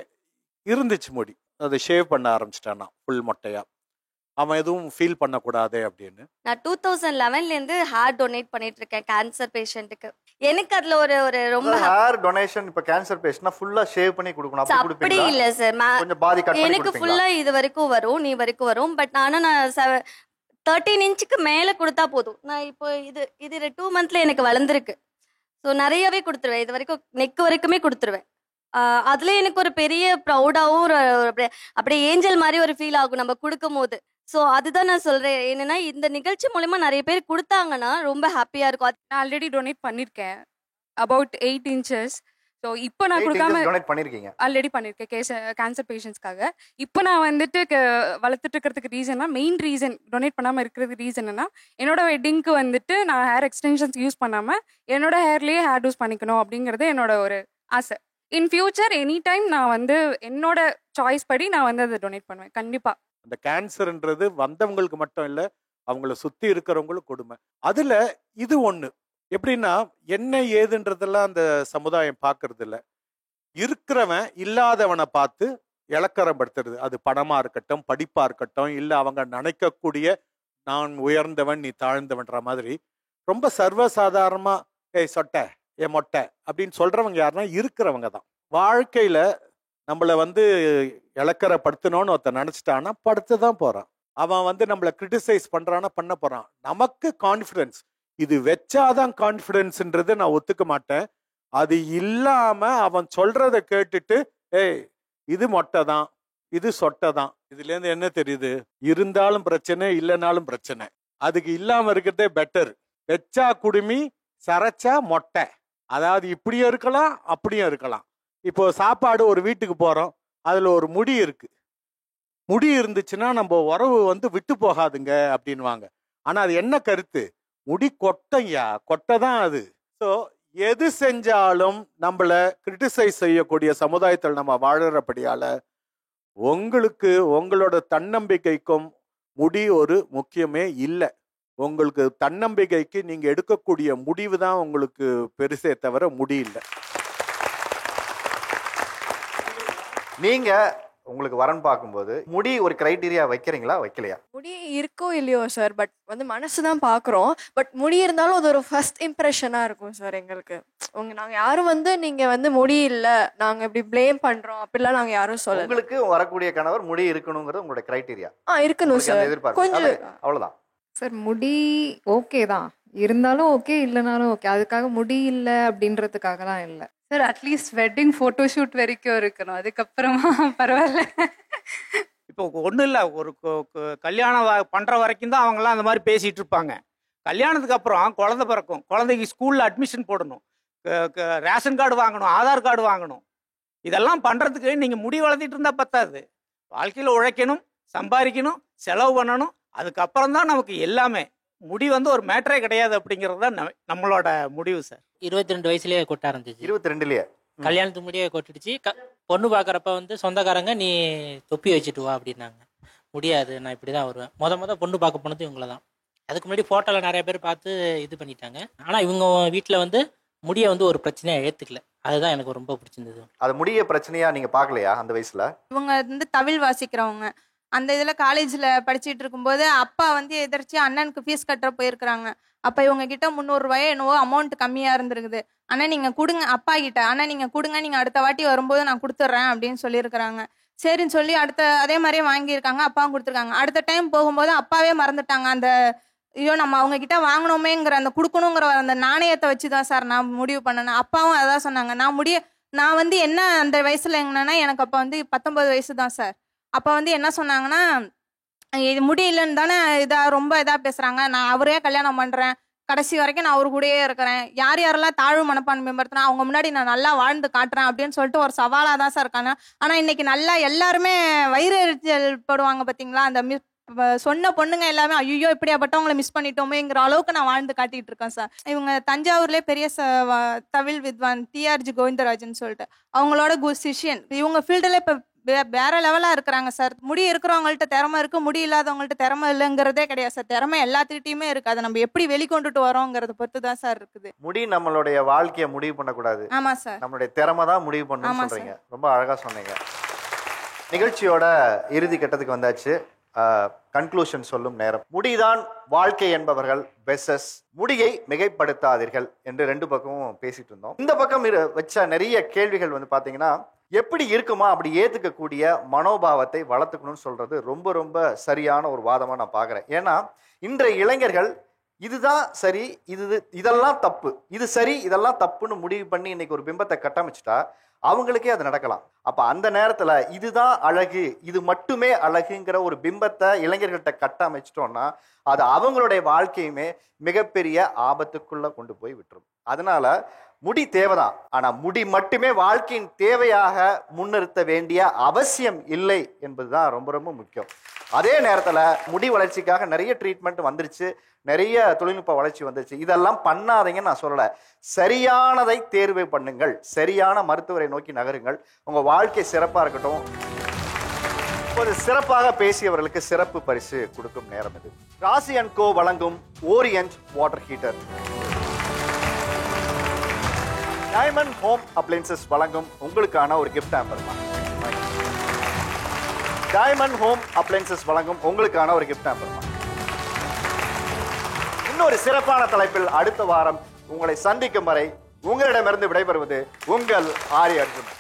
இருந்துச்சு முடி. அதை ஷேவ் பண்ண ஆரம்பிச்சிட்டான் நான் ஃபுல் மொட்டையா. அவன் எதுவும் ஃபீல் பண்ணக்கூடாது அப்படின்னு. நான் 2011லேருந்து ஹேர் டொனேட் பண்ணிட்டு இருக்கேன் கேன்சர் பேஷண்ட்டுக்கு. எனக்கு அதுல ஒரு ரொம்ப ஹேர் டொனேஷன். இப்போ கேன்சர் பேஷண்ட்னா ஃபுல்லா ஷேவ் பண்ணி கொடுக்கணும் அப்படி அப்படி கொடுப்பீங்களா? இல்ல சார், கொஞ்சம் பாதி கட் பண்ணி எனக்கு ஃபுல்லா இது வரைக்கும் வரும், நீ வரைக்கும் வரும். பட் நான் 13 இன்ச்சுக்கு மேல கொடுத்தா போதும். நான் இப்போ இது 2 மந்த்ல எனக்கு வளர்ந்துருக்கு. ஸோ நிறையவே கொடுத்துருவேன். இது வரைக்கும் நெக் வரைக்குமே கொடுத்துருவேன். அதுல எனக்கு ஒரு பெரிய ப்ரௌடாகவும் அப்படியே ஏஞ்சல் மாதிரி ஒரு ஃபீல் ஆகும் நம்ம கொடுக்கும் போது. ஸோ அதுதான் நான் சொல்றேன். என்னன்னா இந்த நிகழ்ச்சி மூலமா நிறைய பேர் கொடுத்தாங்கன்னா ரொம்ப ஹாப்பியா இருக்கும். நான் ஆல்ரெடி டொனேட் பண்ணியிருக்கேன் அபவுட் 8 inches. ஸோ இப்போ நான் கொடுக்காம ஆல்ரெடி பண்ணியிருக்கேன் கேன்சர் பேஷண்ட்ஸ்க்காக. இப்போ நான் வந்துட்டு வளர்த்துட்டு இருக்கிறதுக்கு ரீசன்னா, மெயின் ரீசன் டொனேட் பண்ணாமல் இருக்கிறதுக்கு ரீசன் என்னன்னா, என்னோட வெட்டிங்க்கு வந்துட்டு நான் ஹேர் எக்ஸ்டென்ஷன்ஸ் யூஸ் பண்ணாமல் என்னோட ஹேர்லேயே ஹேர் டூஸ் பண்ணிக்கணும் அப்படிங்கிறது என்னோட ஒரு ஆசை. இன் ஃபியூச்சர் எனி டைம் நான் வந்து என்னோட சாய்ஸ் படி நான் வந்து அதை டொனேட் பண்ணுவேன் கண்டிப்பாக. அந்த கேன்சர்ன்றது வந்தவங்களுக்கு மட்டும் இல்லை, அவங்கள சுற்றி இருக்கிறவங்களும் கொடுமை. அதில் இது ஒன்று எப்படின்னா, என்ன ஏதுன்றதெல்லாம் அந்த சமுதாயம் பார்க்கறது இல்லை. இருக்கிறவன் இல்லாதவனை பார்த்து இலக்கரப்படுத்துறது. அது பணமாக இருக்கட்டும், படிப்பாக இருக்கட்டும், இல்லை அவங்க நினைக்கக்கூடிய நான் உயர்ந்தவன் நீ தாழ்ந்தவன்ற மாதிரி ரொம்ப சர்வசாதாரணமாக ஏய் சொட்டை ஏ மொட்டை அப்படின்னு சொல்கிறவங்க யாருன்னா இருக்கிறவங்க தான். வாழ்க்கையில் நம்மளை வந்து இலக்கரப்படுத்தணும்னு ஒருத்தன் நினச்சிட்டான்னா படுத்து தான் போகிறான். அவன் வந்து நம்மளை கிரிட்டிசைஸ் பண்ணுறான்னா பண்ண போகிறான். நமக்கு கான்ஃபிடென்ஸ் இது வச்சாதான் கான்ஃபிடென்ஸ்ன்றது நான் ஒத்துக்க மாட்டேன். அது இல்லாமல் அவன் சொல்கிறத கேட்டுட்டு ஏய் இது மொட்டை தான், இது சொட்டை தான், இதுலேருந்து என்ன தெரியுது? இருந்தாலும் பிரச்சனை, இல்லைனாலும் பிரச்சனை. அதுக்கு இல்லாமல் இருக்கிறதே பெட்டர். வச்சா குடுமி, சரைச்சா மொட்டை. அதாவது இப்படியும் இருக்கலாம், அப்படியும் இருக்கலாம். இப்போ சாப்பாடு ஒரு வீட்டுக்கு போகிறோம், அதில் ஒரு முடி இருக்கு. முடி இருந்துச்சுன்னா நம்ம உறவு வந்து விட்டு போகாதுங்க அப்படின்வாங்க. ஆனால் அது என்ன கருத்து? முடி கொட்டையா, கொட்டை தான் அது. ஸோ எது செஞ்சாலும் நம்மளை கிரிட்டிசைஸ் செய்யக்கூடிய சமுதாயத்தில் நம்ம வாழறபடியால உங்களுக்கு உங்களோட தன்னம்பிக்கைக்கும் முடி ஒரு முக்கியமே இல்லை. உங்களுக்கு தன்னம்பிக்கைக்கு நீங்க எடுக்கக்கூடிய முடிவு தான் உங்களுக்கு பெருசே தவிர முடி இல்லை. நீங்க உங்களுக்கு வரன் பார்க்கும்போது முடி ஒரு கிரைட்டீரியா வைக்கிறீங்களா, வைக்கலையா? முடி இருக்கோ இல்லையோ சார், பட் வந்து மனசு தான் பார்க்குறோம். பட் முடி இருந்தாலும் அது ஒரு ஃபர்ஸ்ட் இம்ப்ரெஷனாக இருக்கும் சார் எங்களுக்கு. நாங்கள் யாரும் வந்து நீங்கள் வந்து முடி இல்லை நாங்கள் இப்படி ப்ளேம் பண்ணுறோம் அப்படிலாம் நாங்கள் யாரும் சொல்லலை. உங்களுக்கு வரக்கூடிய கணவர் முடி இருக்கணுங்கிறது உங்களோட கிரைட்டீரியா? இருக்கணும் சார். கொஞ்சம் அவ்வளோதான் சார். முடி ஓகே தான், இருந்தாலும் ஓகே, இல்லைனாலும் ஓகே. அதுக்காக முடி இல்லை அப்படின்றதுக்காகலாம் இல்லை சார். அட்லீஸ்ட் வெட்டிங் ஃபோட்டோஷூட் வரைக்கும் இருக்கணும், அதுக்கப்புறமா பரவாயில்ல. இப்போ ஒன்றும் இல்லை, ஒரு கல்யாணம் பண்ணுற வரைக்கும் தான் அவங்களாம் அந்த மாதிரி பேசிகிட்டு இருப்பாங்க. கல்யாணத்துக்கு அப்புறம் குழந்தை பிறக்கும், குழந்தைக்கு ஸ்கூலில் அட்மிஷன் போடணும், ரேஷன் கார்டு வாங்கணும், ஆதார் கார்டு வாங்கணும். இதெல்லாம் பண்ணுறதுக்கு நீங்கள் முடி வளர்த்திட்டு இருந்தால் பத்தாது. வாழ்க்கையில் உழைக்கணும், சம்பாதிக்கணும், செலவு பண்ணணும். அதுக்கப்புறம் தான் நமக்கு எல்லாமே. முடி வந்து ஒரு மேட்டரே கிடையாது அப்படிங்கிறது தான் நம்மளோட முடிவு சார். 22 வயசுலேயே கொட்ட ஆரம்பிச்சிச்சு. 22லயே கல்யாணத்துக்கு முடியே கொட்டிடுச்சு. பொண்ணு பார்க்குறப்ப வந்து சொந்தக்காரங்க நீ தொப்பி வச்சுட்டு வா அப்படின்னாங்க. முடியாது, நான் இப்படி தான் வருவேன். மொத பொண்ணு பார்க்க போனது இவங்கள தான். அதுக்கு முன்னாடி ஃபோட்டோவில் நிறைய பேர் பார்த்து இது பண்ணிட்டாங்க. ஆனால் இவங்க வீட்டில் வந்து முடியை வந்து ஒரு பிரச்சனையாக ஏற்றுக்கல. அதுதான் எனக்கு ரொம்ப பிடிச்சிருந்தது. அது முடிய பிரச்சனையா நீங்கள் பார்க்கலையா அந்த வயசில்? இவங்க வந்து தவில் வாசிக்கிறவங்க. அந்த இதில் காலேஜில் படிச்சுட்டு இருக்கும்போது அப்பா வந்து எதிர்த்து அண்ணனுக்கு ஃபீஸ் கட்டுற போயிருக்கிறாங்க. அப்போ இவங்க கிட்ட 300 ரூபாயோ என்னவோ அமௌண்ட் கம்மியாக இருந்திருக்குது. ஆனால் நீங்கள் கொடுங்க அப்பா கிட்ட, ஆனால் நீங்கள் கொடுங்க, நீங்கள் அடுத்த வாட்டி வரும்போது நான் கொடுத்துட்றேன் அப்படின்னு சொல்லியிருக்கிறாங்க. சரின்னு சொல்லி அதே மாதிரியே வாங்கியிருக்காங்க. அப்பாவும் கொடுத்துருக்காங்க. அடுத்த டைம் போகும்போது அப்பாவே மறந்துட்டாங்க. அந்த ஐயோ நம்ம அவங்க கிட்ட வாங்கணுமேங்கிற அந்த கொடுக்கணுங்கிற அந்த நாணயத்தை வச்சு தான் சார் நான் முடிவு பண்ணேன். அப்பாவும் அதான் சொன்னாங்க. நான் வந்து என்ன அந்த வயசுல என்னன்னா எனக்கு அப்போ வந்து 19 வயசு தான் சார். அப்போ வந்து என்ன சொன்னாங்கன்னா, இது முடியலன்னு தானே ரொம்ப இதாக பேசுகிறாங்க, நான் அவரே கல்யாணம் பண்ணுறேன், கடைசி வரைக்கும் நான் அவரு கூடயே இருக்கிறேன், யாரெல்லாம் தாழ்வு மனப்பான்மை படுத்தினா அவங்க முன்னாடி நான் நல்லா வாழ்ந்து காட்டுறேன் அப்படின்னு சொல்லிட்டு ஒரு சவாலாக தான் சார் இருக்காங்க. ஆனால் இன்னைக்கு நல்லா எல்லாருமே வயிறு எரிச்சல் படுவாங்க பார்த்தீங்களா, அந்த சொன்ன பொண்ணுங்க எல்லாமே ஐயோ இப்படியாப்பட்டவங்களை மிஸ் பண்ணிட்டோமேங்கிற அளவுக்கு நான் வாழ்ந்து காட்டிட்டு இருக்கேன் சார். இவங்க தஞ்சாவூர்லேயே பெரிய தவில் வித்வான் டிஆர்ஜி கோவிந்தராஜன் சொல்லிட்டு அவங்களோட சிஷியன். இவங்க ஃபீல்டில் இப்போ வேற லெவலாக இருக்கிறாங்க சார். முடி இருக்கிறவங்கள்ட்ட திறமை இருக்குது, முடி இல்லாதவங்கள்ட்ட திறமை இல்லைங்கிறதே கிடையாது சார். திறமை எல்லாத்துக்கிட்டையுமே இருக்குது. அதை நம்ம எப்படி வெளிக்கொண்டுட்டு வரோங்கிறத பொறுத்து தான் சார் இருக்குது. முடி நம்மளுடைய வாழ்க்கையை முடிவு பண்ணக்கூடாது. ஆமாம் சார். நம்மளுடைய திறமை தான் முடிவு பண்ணணும்னு சொல்றீங்க. ரொம்ப அழகாக சொன்னீங்க. நிகழ்ச்சியோட இறுதி கட்டத்துக்கு வந்தாச்சு. கன்க்ளூஷன் சொல்லும் நேரம். முடிதான் வாழ்க்கை என்பவர்கள் வெர்சஸ் முடியை மிகைப்படுத்தாதீர்கள் என்று 2 பக்கமும் பேசிட்டு இருந்தோம். இந்த பக்கம் வச்ச நிறைய கேள்விகள் வந்து பாத்தீங்கன்னா, எப்படி இருக்குமா அப்படி ஏத்துக்கக்கூடிய மனோபாவத்தை வளர்த்துக்கணும்னு சொல்றது ரொம்ப ரொம்ப சரியான ஒரு வாதமா நான் பாக்குறேன். ஏன்னா இன்றைய இளைஞர்கள் இதுதான் சரி, இதெல்லாம் தப்பு, இது சரி, இதெல்லாம் தப்புன்னு முடிவு பண்ணி இன்னைக்கு ஒரு பிம்பத்தை கட்டமைச்சிட்டா அவங்களுக்கே அது நடக்கலாம். அப்ப அந்த நேரத்துல இதுதான் அழகு, இது மட்டுமே அழகுங்கிற ஒரு பிம்பத்தை இளைஞர்கள்ட்ட கட்டமைச்சிட்டோம்னா அது அவங்களுடைய வாழ்க்கையுமே மிகப்பெரிய ஆபத்துக்குள்ள கொண்டு போய் விட்டுரும். அதனால முடி தேவைதான், ஆனா முடி மட்டுமே வாழ்க்கையின் தேவையாக முன்னிறுத்த வேண்டிய அவசியம் இல்லை என்பதுதான் ரொம்ப ரொம்ப முக்கியம். அதே நேரத்துல முடி வளர்ச்சிக்காக நிறைய ட்ரீட்மெண்ட் வந்துருச்சு, நிறைய தொழில்நுட்ப வளர்ச்சி வந்துருச்சு. இதெல்லாம் பண்ணாதீங்கன்னு நான் சொல்லலை. சரியானதை தேர்வு பண்ணுங்கள், சரியான மருத்துவரை நோக்கி நகருங்கள், உங்க வாழ்க்கை சிறப்பா இருக்கட்டும். இப்போது சிறப்பாக பேசியவர்களுக்கு சிறப்பு பரிசு கொடுக்கும் நேரம் இது. ராசி அண்ட் கோ வழங்கும் Orient water heater. Diamond Home Appliances வழங்கும் உங்களுக்கான ஒரு gift hamper. Diamond Home Appliances வழங்கும் உங்களுக்கான ஒரு கிஃப்ட் ஹேம்பர். இன்னொரு சிறப்பான தலைப்பில் அடுத்த வாரம் உங்களை சந்திக்கும் வரை உங்களிடமிருந்து விடைபெறுவது உங்கள் ஆரி அர்ஜுன்.